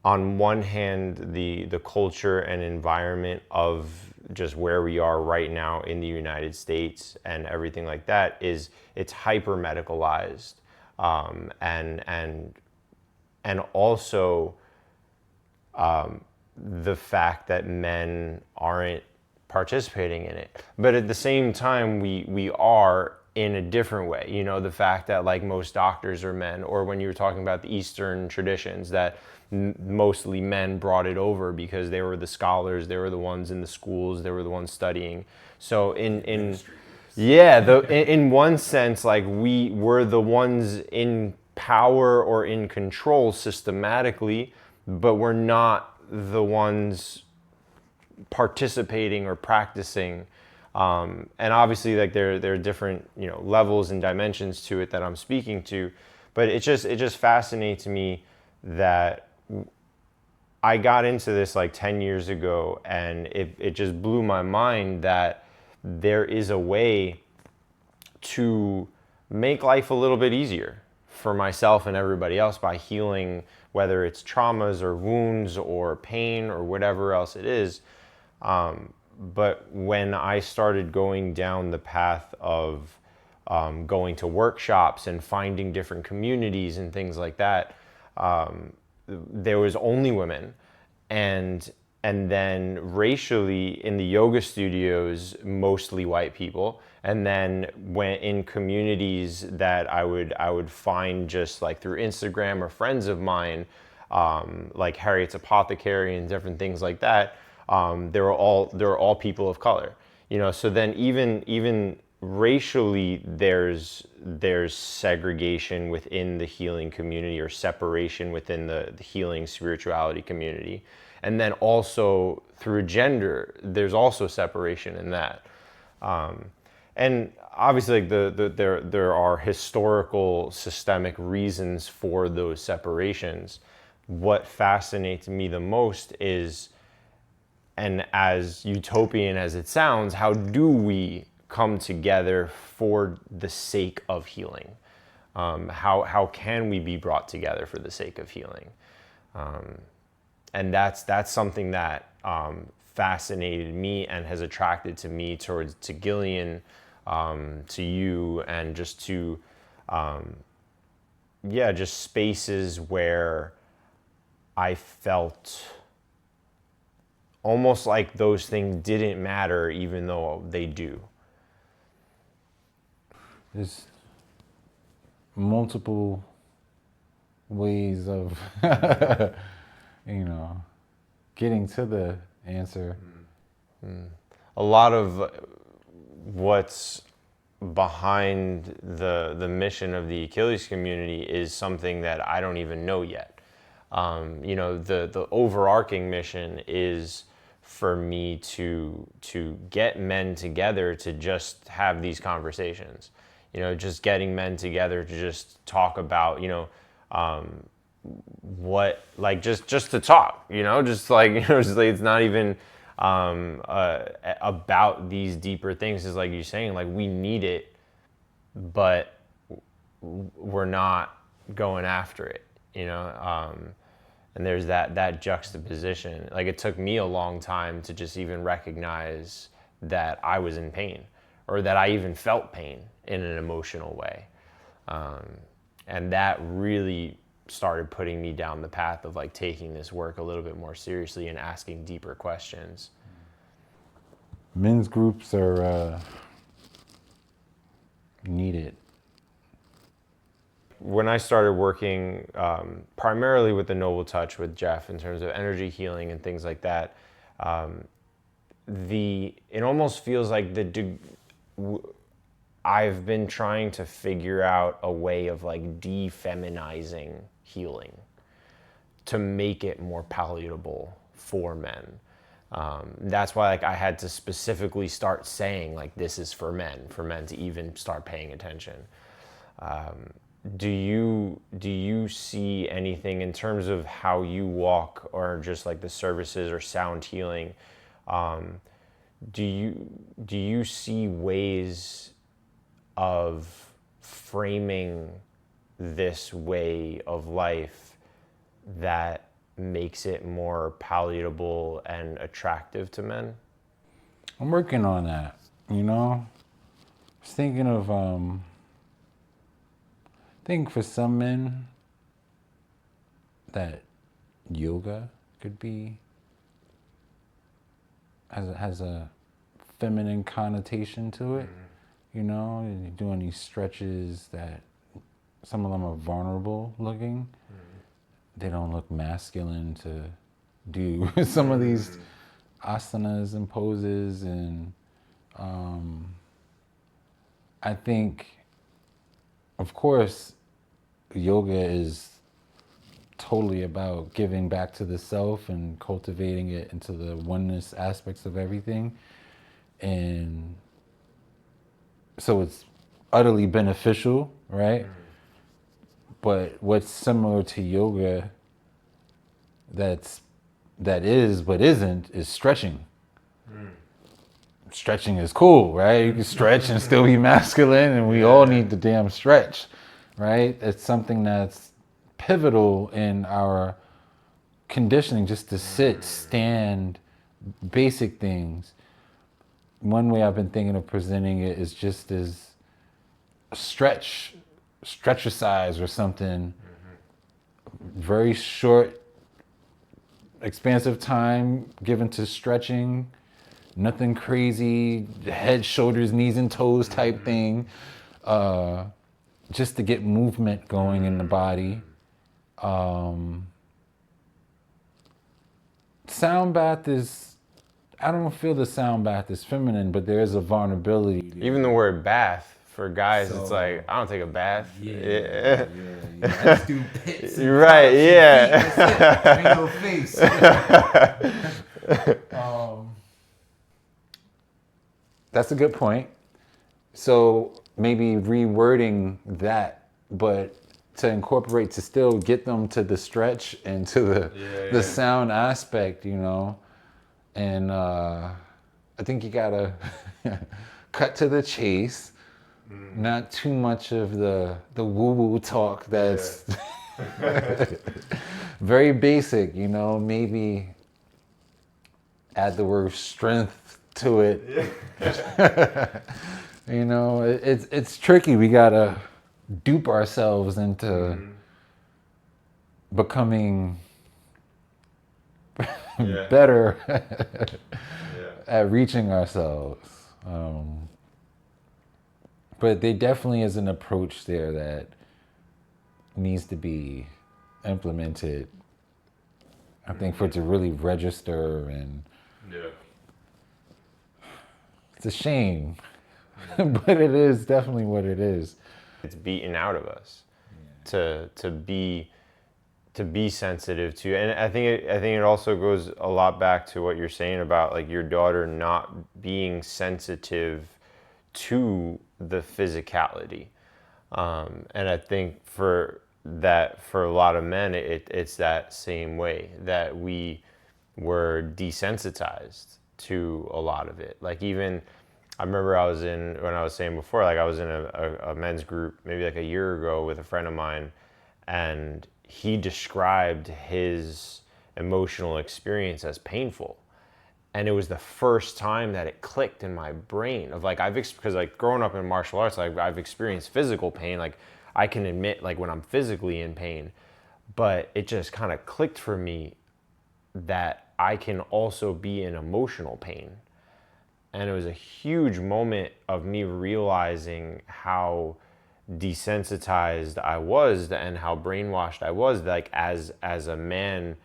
one hand, the culture and environment of just where we are right now in the United States and everything like that it's hyper medicalized. And also the fact that men aren't participating in it, but at the same time we are in a different way. You know, the fact that like most doctors are men, or when you were talking about the Eastern traditions, that mostly men brought it over because they were the scholars, they were the ones in the schools, they were the ones studying. So in one sense, like we were the ones in power or in control systematically, but we're not the ones participating or practicing And obviously, like there are different levels and dimensions to it that I'm speaking to, but it just fascinates me that I got into this like 10 years ago, and it just blew my mind that there is a way to make life a little bit easier for myself and everybody else by healing, whether it's traumas or wounds or pain or whatever else it is. But when I started going down the path of going to workshops and finding different communities and things like that, there was only women, and then racially in the yoga studios, mostly white people. And then when in communities that I would find just like through Instagram or friends of mine, like Harriet's Apothecary and different things like that, they were all people of color. So then even racially, there's segregation within the healing community, or separation within the healing spirituality community. And then also through gender, there's also separation in that. And obviously, like there are historical systemic reasons for those separations. What fascinates me the most is, and as utopian as it sounds, how do we come together for the sake of healing? How can we be brought together for the sake of healing? And that's something that fascinated me and has attracted to me to Gillian, to you, and just to just spaces where I felt almost like those things didn't matter, even though they do. There's multiple ways of, getting to the answer. A lot of what's behind the mission of the Achilles community is something that I don't even know yet. The overarching mission is for me to get men together to just have these conversations. Just getting men together to just talk about, what, like, just to talk, just like, it's not even about these deeper things. Is like you're saying, like, we need it, but we're not going after it, and there's that juxtaposition. Like, it took me a long time to just even recognize that I was in pain, or that I even felt pain in an emotional way. And that really started putting me down the path of like taking this work a little bit more seriously and asking deeper questions. Men's groups are needed. When I started working primarily with the Noble Touch with Jeff in terms of energy healing and things like that, it almost feels like I've been trying to figure out a way of like defeminizing healing to make it more palatable for men. That's why like I had to specifically start saying like this is for men to even start paying attention. Do you see anything in terms of how you walk, or just like the services or sound healing? Do you see ways of framing this way of life that makes it more palatable and attractive to men? I'm working on that, I was thinking of, I think for some men that yoga could be, has a feminine connotation to it. And you're doing these stretches that some of them are vulnerable looking. They don't look masculine to do some of these asanas and poses. And I think, of course, yoga is totally about giving back to the self and cultivating it into the oneness aspects of everything. And so it's utterly beneficial, right? But what's similar to yoga that is but isn't is stretching. Stretching is cool, right? You can stretch and still be masculine, and we all need the damn stretch, right? It's something that's pivotal in our conditioning, just to sit, stand, basic things. One way I've been thinking of presenting it is just as a stretch exercise or something. Very short, expansive time given to stretching. Nothing crazy, head, shoulders, knees, and toes type thing. Just to get movement going in the body. Sound bath is, I don't feel the sound bath is feminine, but there is a vulnerability. Even the word bath for guys, it's like, I don't take a bath. Yeah. I just do pits. You're right, yeah. Ain't no face. That's a good point. So maybe rewording that, but to incorporate, to still get them to the stretch and to the sound aspect, you know. And I think you gotta cut to the chase, not too much of the woo-woo talk that's very basic, you know. Maybe add the word strength to it. You know, it's tricky. We gotta dupe ourselves into becoming better at reaching ourselves. But there definitely is an approach there that needs to be implemented, I think, for it to really register. And it's a shame, but it is definitely what it is. It's beaten out of us to be sensitive to, and I think it also goes a lot back to what you're saying about like your daughter not being sensitive to the physicality, and I think for a lot of men it's that same way, that we were desensitized to a lot of it. Like, even I remember when I was saying before, like I was in a men's group maybe like a year ago with a friend of mine, and he described his emotional experience as painful. And it was the first time that it clicked in my brain of like, because like growing up in martial arts, like I've experienced physical pain. Like I can admit like when I'm physically in pain, but it just kind of clicked for me that I can also be in emotional pain. And it was a huge moment of me realizing how desensitized I was and how brainwashed I was, like as a man,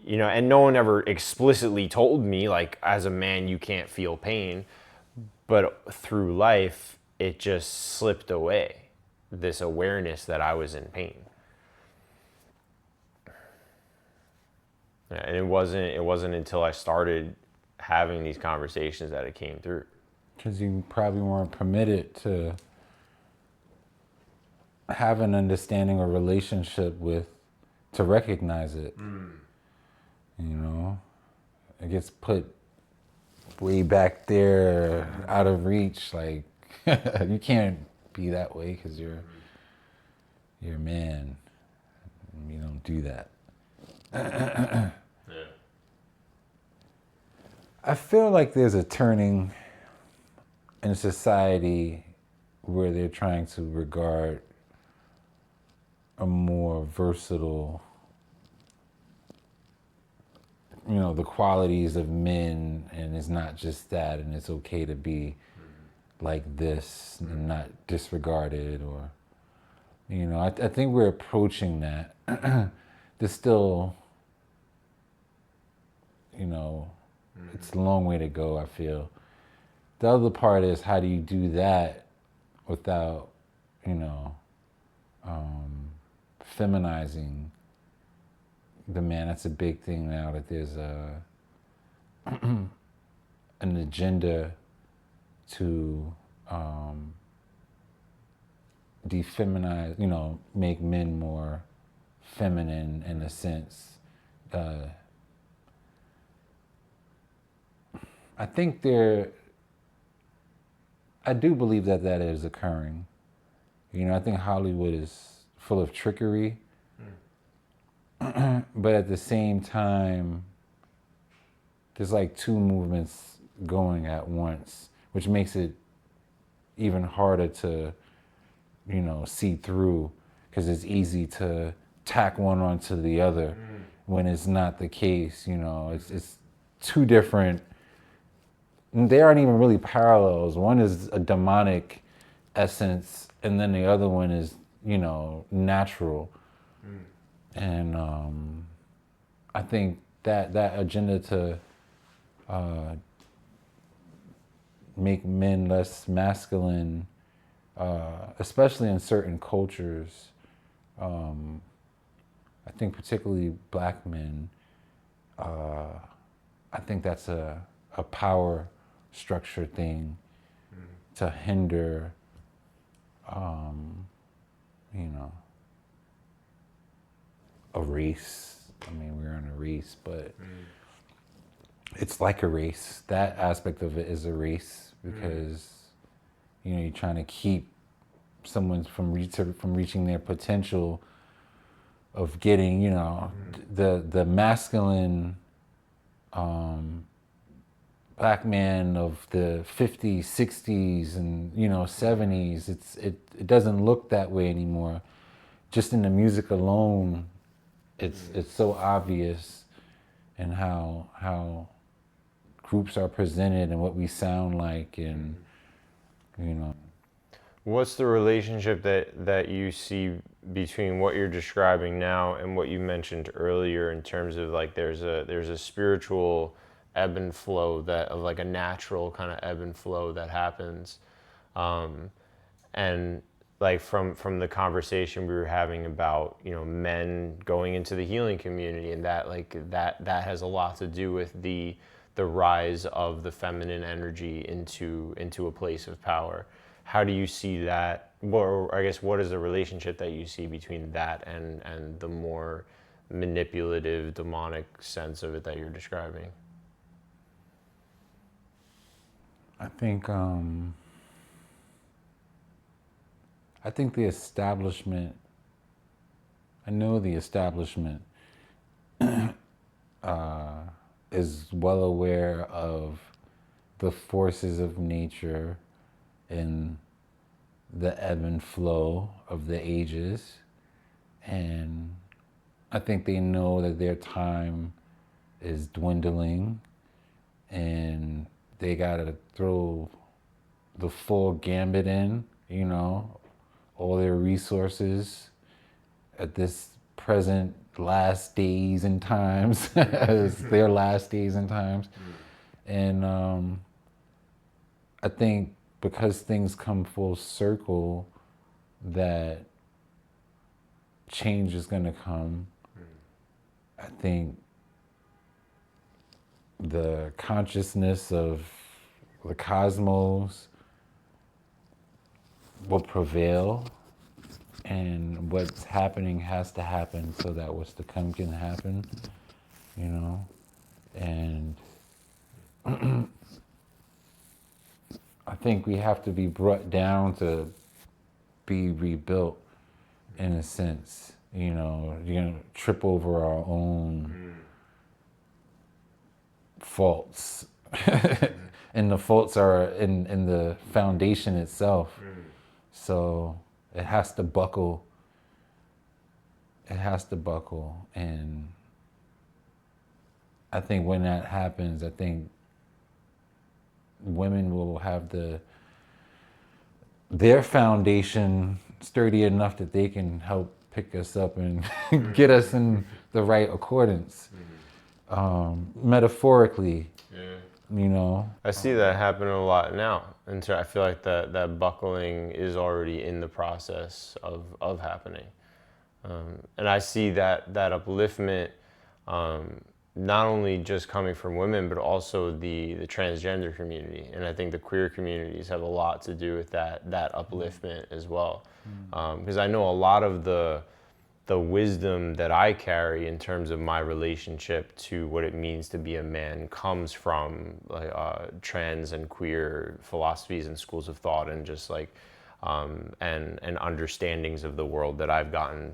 you know. And no one ever explicitly told me like, as a man you can't feel pain, but through life it just slipped away, this awareness that I was in pain. And it wasn't until I started having these conversations that it came through. Because you probably weren't permitted to have an understanding or relationship to recognize it. You know, it gets put way back there, out of reach. Like you can't be that way because you're a man. You don't do that. I feel like there's a turning in society where they're trying to regard a more versatile, you know, the qualities of men, and it's not just that, and it's okay to be like this and not disregarded, or, you know, I think we're approaching that. There's still, you know, it's a long way to go, I feel. The other part is, how do you do that without, you know, feminizing the man? That's a big thing now, that there's an agenda to defeminize, make men more feminine in a sense. I think I do believe that is occurring. I think Hollywood is full of trickery, but at the same time, there's like two movements going at once, which makes it even harder to, see through, because it's easy to tack one onto the other when it's not the case. It's two different. They aren't even really parallels. One is a demonic essence, and then the other one is, natural. And I think that agenda to make men less masculine, especially in certain cultures, I think particularly black men, I think that's a power structure thing to hinder, a race. I mean, we're in a race, but it's like a race. That aspect of it is a race because, you're trying to keep someone from reaching their potential of getting, the masculine black man of the 50s, 60s, and 70s. It doesn't look that way anymore. Just in the music alone, it's so obvious, and how groups are presented and what we sound like, and What's the relationship that you see between what you're describing now and what you mentioned earlier, in terms of like there's a spiritual ebb and flow, that of like a natural kind of ebb and flow that happens, and like from the conversation we were having about men going into the healing community, and that like that has a lot to do with the rise of the feminine energy into a place of power. How do you see that, or I guess what is the relationship that you see between that and the more manipulative, demonic sense of it that you're describing? I think the establishment, I know the establishment is well aware of the forces of nature and the ebb and flow of the ages. And I think they know that their time is dwindling, and they gotta throw the full gambit in, all their resources at this present last days and times, as their last days and times. And I think because things come full circle, that change is going to come. I think the consciousness of the cosmos will prevail, and what's happening has to happen so that what's to come can happen, and I think we have to be brought down to be rebuilt in a sense. You're gonna trip over our own faults, and the faults are in the foundation itself. So it has to buckle. It has to buckle, and I think when that happens, I think women will have their foundation sturdy enough that they can help pick us up and get us in the right accordance, metaphorically. I see that happening a lot now, and so I feel like that buckling is already in the process of happening, and I see that upliftment not only just coming from women, but also the transgender community. And I think the queer communities have a lot to do with that upliftment as well. Because I know a lot of the wisdom that I carry in terms of my relationship to what it means to be a man comes from like trans and queer philosophies and schools of thought, and just like and understandings of the world that I've gotten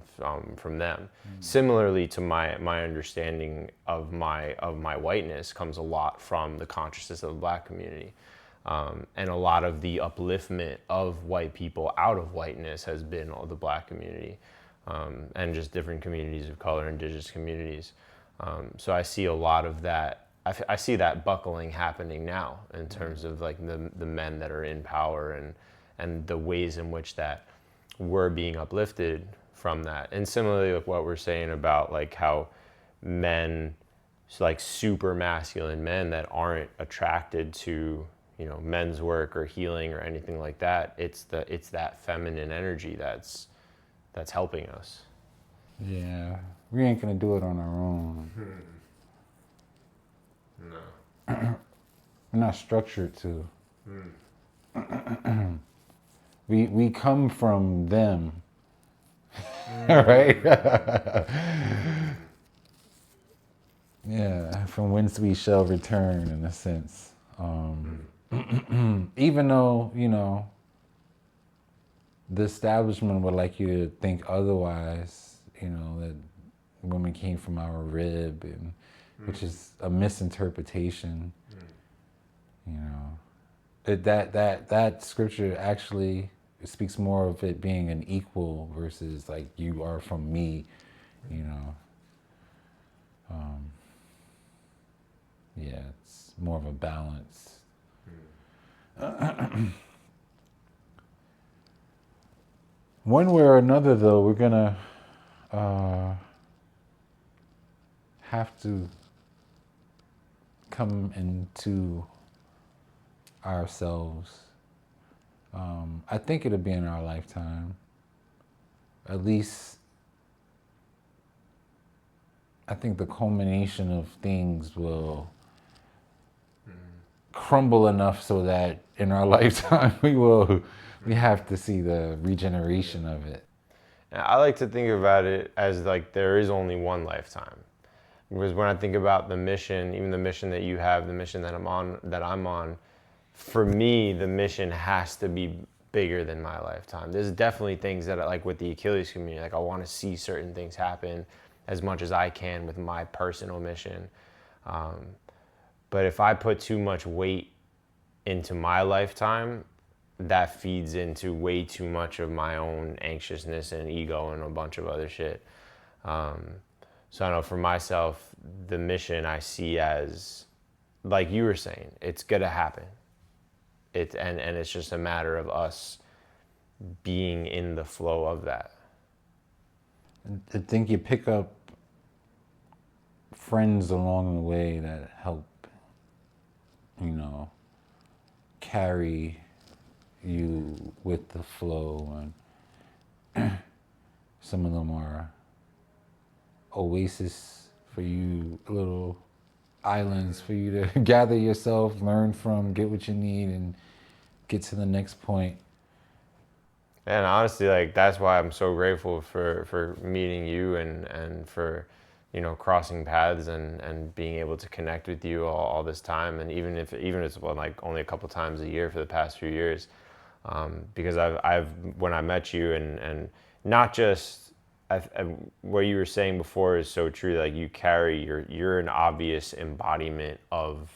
from them. Similarly to my understanding of my whiteness comes a lot from the consciousness of the Black community. And a lot of the upliftment of white people out of whiteness has been all the Black community. And just different communities of color, indigenous communities. So I see a lot of that. I see that buckling happening now in terms of like the men that are in power, and the ways in which that we're being uplifted from that. And similarly, like what we're saying about like how men, like super masculine men that aren't attracted to, you know, men's work or healing or anything like that. It's that feminine energy that's helping us. Yeah, we ain't gonna do it on our own. No. We're not structured to. We come from them, right? Yeah, from whence we shall return, in a sense. Even though, you know, the establishment would like you to think otherwise, you know, that women came from our rib, and which is a misinterpretation. You know, that scripture actually speaks more of it being an equal versus like you are from me, you know. Yeah, it's more of a balance. One way or another, though, we're gonna have to come into ourselves. I think it'll be in our lifetime. At least, I think the culmination of things will crumble enough so that in our lifetime we have to see the regeneration of it. I like to think about it as like there is only one lifetime. Because when I think about the mission, even the mission that you have, the mission that I'm on, for me, the mission has to be bigger than my lifetime. There's definitely things that I like with the Achilles community. Like I want to see certain things happen as much as I can with my personal mission. But if I put too much weight into my lifetime, that feeds into way too much of my own anxiousness and ego and a bunch of other shit. So I know for myself, the mission I see as, like you were saying, it's gonna happen. And it's just a matter of us being in the flow of that. I think you pick up friends along the way that help, you know, carry you with the flow, and some of them are oasis for you, little islands for you to gather yourself, learn from, get what you need, and get to the next point. And honestly, like that's why I'm so grateful for meeting you and for, you know, crossing paths and being able to connect with you all this time. And even if it's well, like only a couple times a year for the past few years, because I've when I met you and not just what you were saying before is so true. Like you're an obvious embodiment of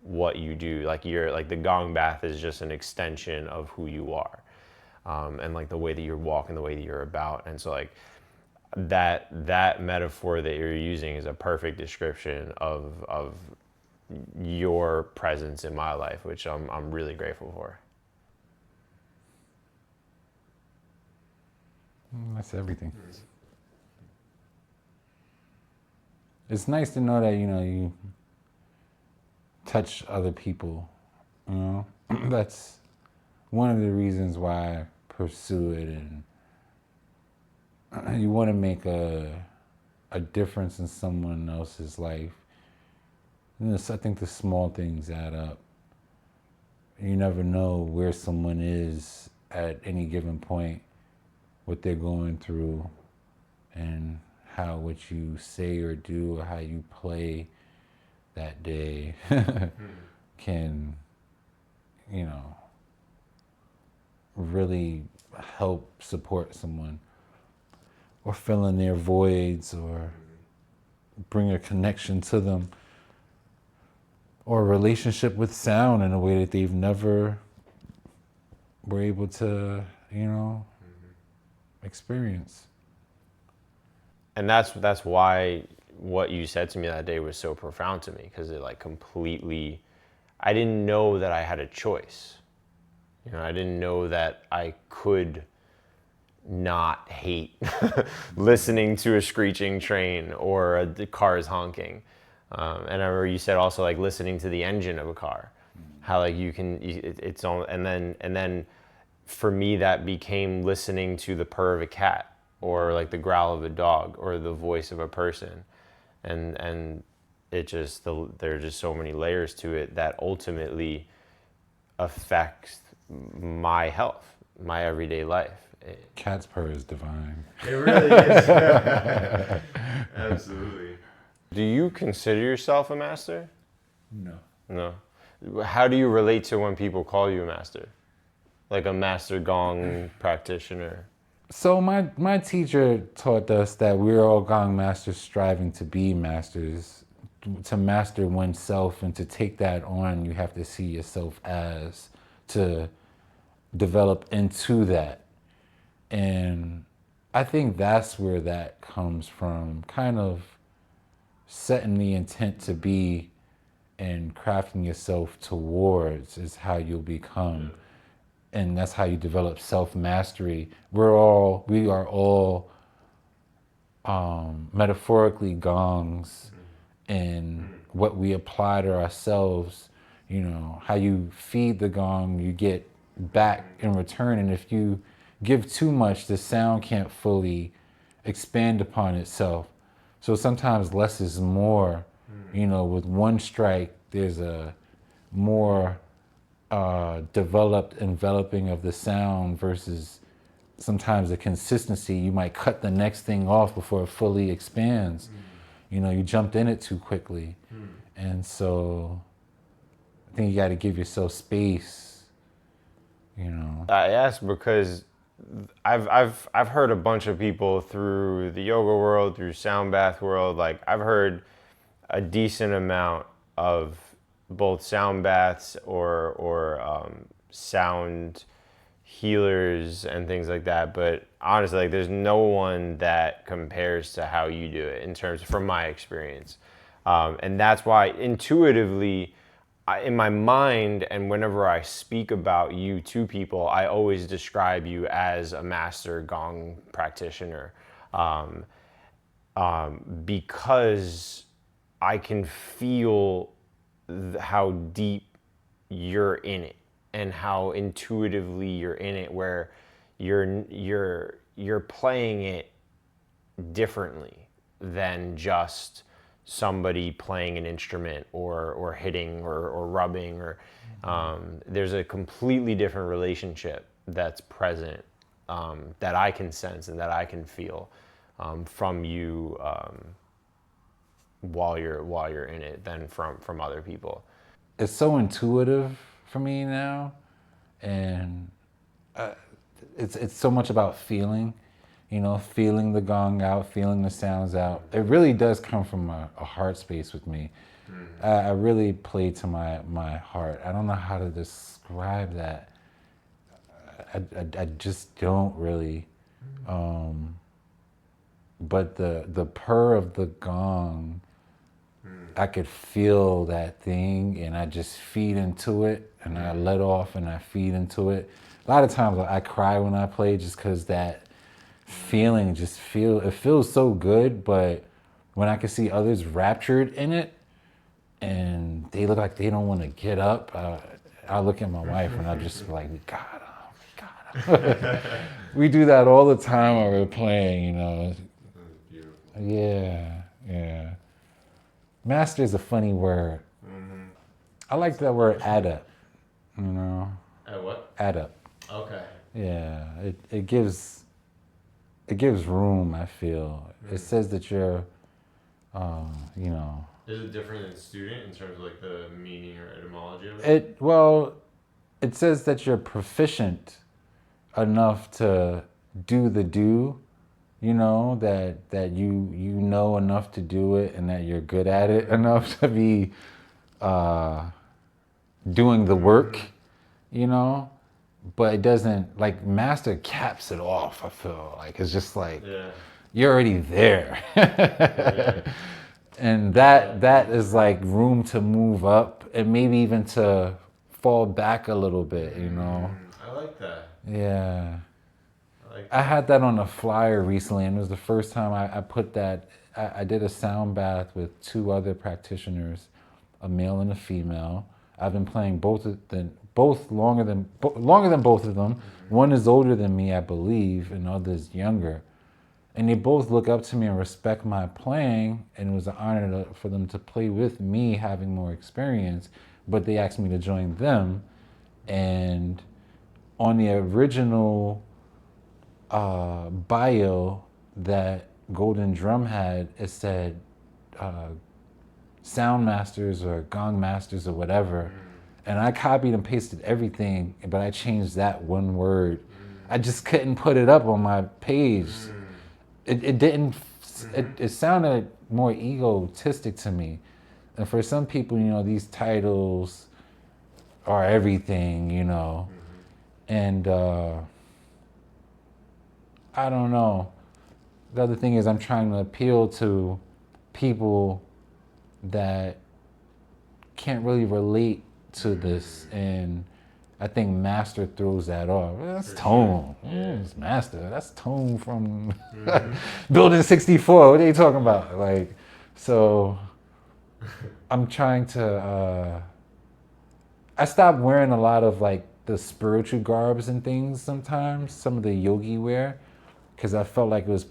what you do. Like you're like the gong bath is just an extension of who you are. And like the way that you're walking, the way that you're about. And so like that metaphor that you're using is a perfect description of your presence in my life, which I'm really grateful for. That's everything. It's nice to know that, you know, you touch other people, you know. That's one of the reasons why I pursue it, and you want to make a difference in someone else's life, And I think the small things add up. You never know where someone is at any given point, what they're going through, and how what you say or do or how you play that day can, you know, really help support someone or fill in their voids or bring a connection to them or a relationship with sound in a way that they've never were able to, experience. And that's why what you said to me that day was so profound to me, because it like completely, I didn't know that I had a choice. I didn't know that I could not hate listening to a screeching train or the cars honking. And I remember you said also like listening to the engine of a car, how like it's on, and then for me that became listening to the purr of a cat or like the growl of a dog or the voice of a person, and it just there are just so many layers to it that ultimately affects my health, my everyday life. Cat's purr is divine. It really is. Absolutely. Do you consider yourself a master? No. No. How do you relate to when people call you a master? Like a master gong practitioner? So my teacher taught us that we're all gong masters striving to be masters. To master oneself and to take that on, you have to see yourself as, to develop into that. And I think that's where that comes from, kind of setting the intent to be and crafting yourself towards is how you'll become. And that's how you develop self-mastery. We are all metaphorically gongs, and what we apply to ourselves, how you feed the gong, you get back in return. And if you give too much, the sound can't fully expand upon itself. So sometimes less is more. With one strike, there's a more developed enveloping of the sound versus sometimes the consistency. You might cut the next thing off before it fully expands. You jumped in it too quickly. And so I think you got to give yourself space, I ask because I've heard a bunch of people through the yoga world, through sound bath world. Like I've heard a decent amount of both sound baths or sound healers and things like that. But honestly, like there's no one that compares to how you do it in terms from my experience. And that's why intuitively, in my mind, and whenever I speak about you to people, I always describe you as a master gong practitioner, because I can feel how deep you're in it and how intuitively you're in it, where you're playing it differently than just somebody playing an instrument or hitting or rubbing or there's a completely different relationship that's present, that I can sense and that I can feel from you while you're in it than from other people. It's so intuitive for me now, and it's so much about feeling. Feeling the gong out, feeling the sounds out. It really does come from a heart space with me. I really play to my heart. I don't know how to describe that. I just don't really. But the purr of the gong, I could feel that thing, and I just feed into it, and I let off, and I feed into it. A lot of times I cry when I play just because that feeling it feels so good. But when I can see others raptured in it and they look like they don't want to get up, I look at my wife and I just like, we got him. We do that all the time when we're playing, Beautiful. Yeah. Master is a funny word. I like that word adept, you know? What? Adept. Okay. Yeah, it gives room, I feel. It says that you're, you know... Is it different than student in terms of like the meaning or etymology of it? It says that you're proficient enough to do the do, you know, that you know enough to do it and that you're good at it enough to be doing the work, you know. But it doesn't, like, master caps it off, I feel like. It's just like, you're already there. And that is like room to move up and maybe even to fall back a little bit, you know. I like that. Yeah. I like I had that on a flyer recently, and it was the first time I put that. I did a sound bath with 2 other practitioners, a male and a female. I've been playing both longer than both of them. One is older than me, I believe, and the other is younger. And they both look up to me and respect my playing, and it was an honor for them to play with me, having more experience. But they asked me to join them, and on the original bio that Golden Drum had, it said sound masters or gong masters or whatever. And I copied and pasted everything, but I changed that one word. I just couldn't put it up on my page. It didn't, it sounded more egotistic to me. And for some people, you know, these titles are everything, you know. And I don't know. The other thing is I'm trying to appeal to people that can't really relate to this, and I think master throws that off. That's tone. It's master. That's tone from Building 64. What are you talking about? Like, so I'm trying to. I stopped wearing a lot of like the spiritual garbs and things sometimes. Some of the yogi wear, because I felt like it was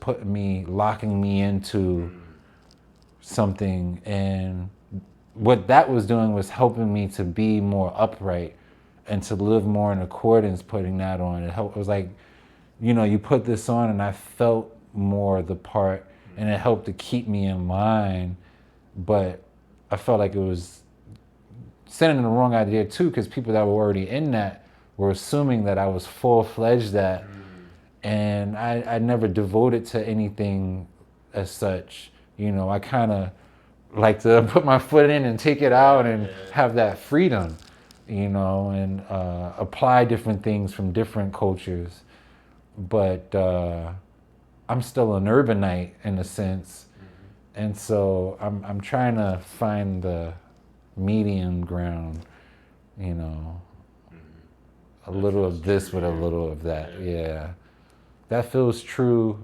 locking me into something, and what that was doing was helping me to be more upright and to live more in accordance, putting that on. It was like, you know, you put this on and I felt more the part, and it helped to keep me in line. But I felt like it was sending the wrong idea too, because people that were already in that were assuming that I was full-fledged that. And I never devoted to anything as such. You know, I kind of like to put my foot in and take it out and have that freedom, you know, and apply different things from different cultures. But I'm still an urbanite in a sense. And so I'm trying to find the medium ground, you know, a little of this with a little of that. Yeah. That feels true,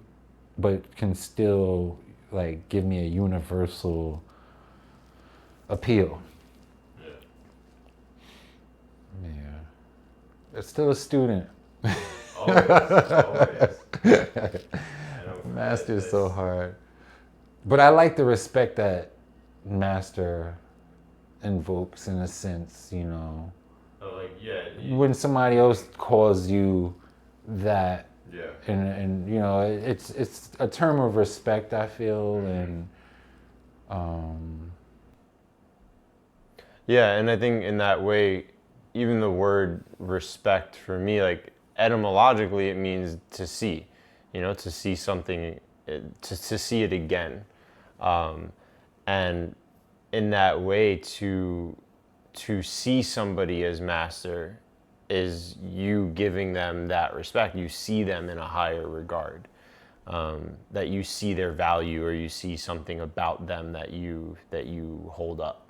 but can still like give me a universal appeal. Yeah. It's still a student. Always. Master is so hard. But I like the respect that master invokes in a sense, you know. When somebody else calls you that, and you know, it's a term of respect, I feel, and yeah, and I think in that way, even the word respect for me, like etymologically, it means to see, you know, to see something, to see it again, and in that way, to see somebody as master is you giving them that respect. You see them in a higher regard, that you see their value, or you see something about them that you hold up.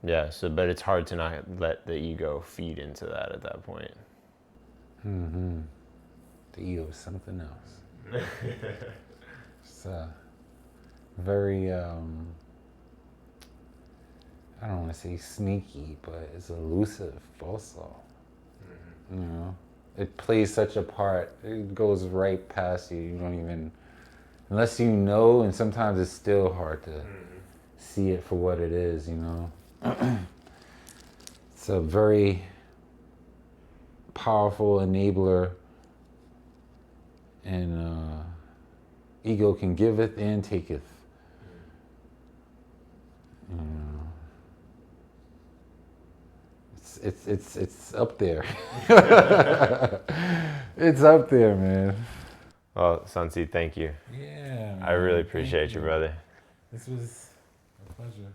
Yeah. So, but it's hard to not let the ego feed into that at that point. the ego is something else. It's very, I don't want to say sneaky, but it's elusive also. You know, it plays such a part. It goes right past you. You don't even unless you know, and sometimes it's still hard to see it for what it is, you know. It's a very powerful enabler, and ego can giveth and taketh. You know, it's up there. It's up there, man. Well, Sunseed, thank you. Yeah, man. I really appreciate you, brother. This was a pleasure.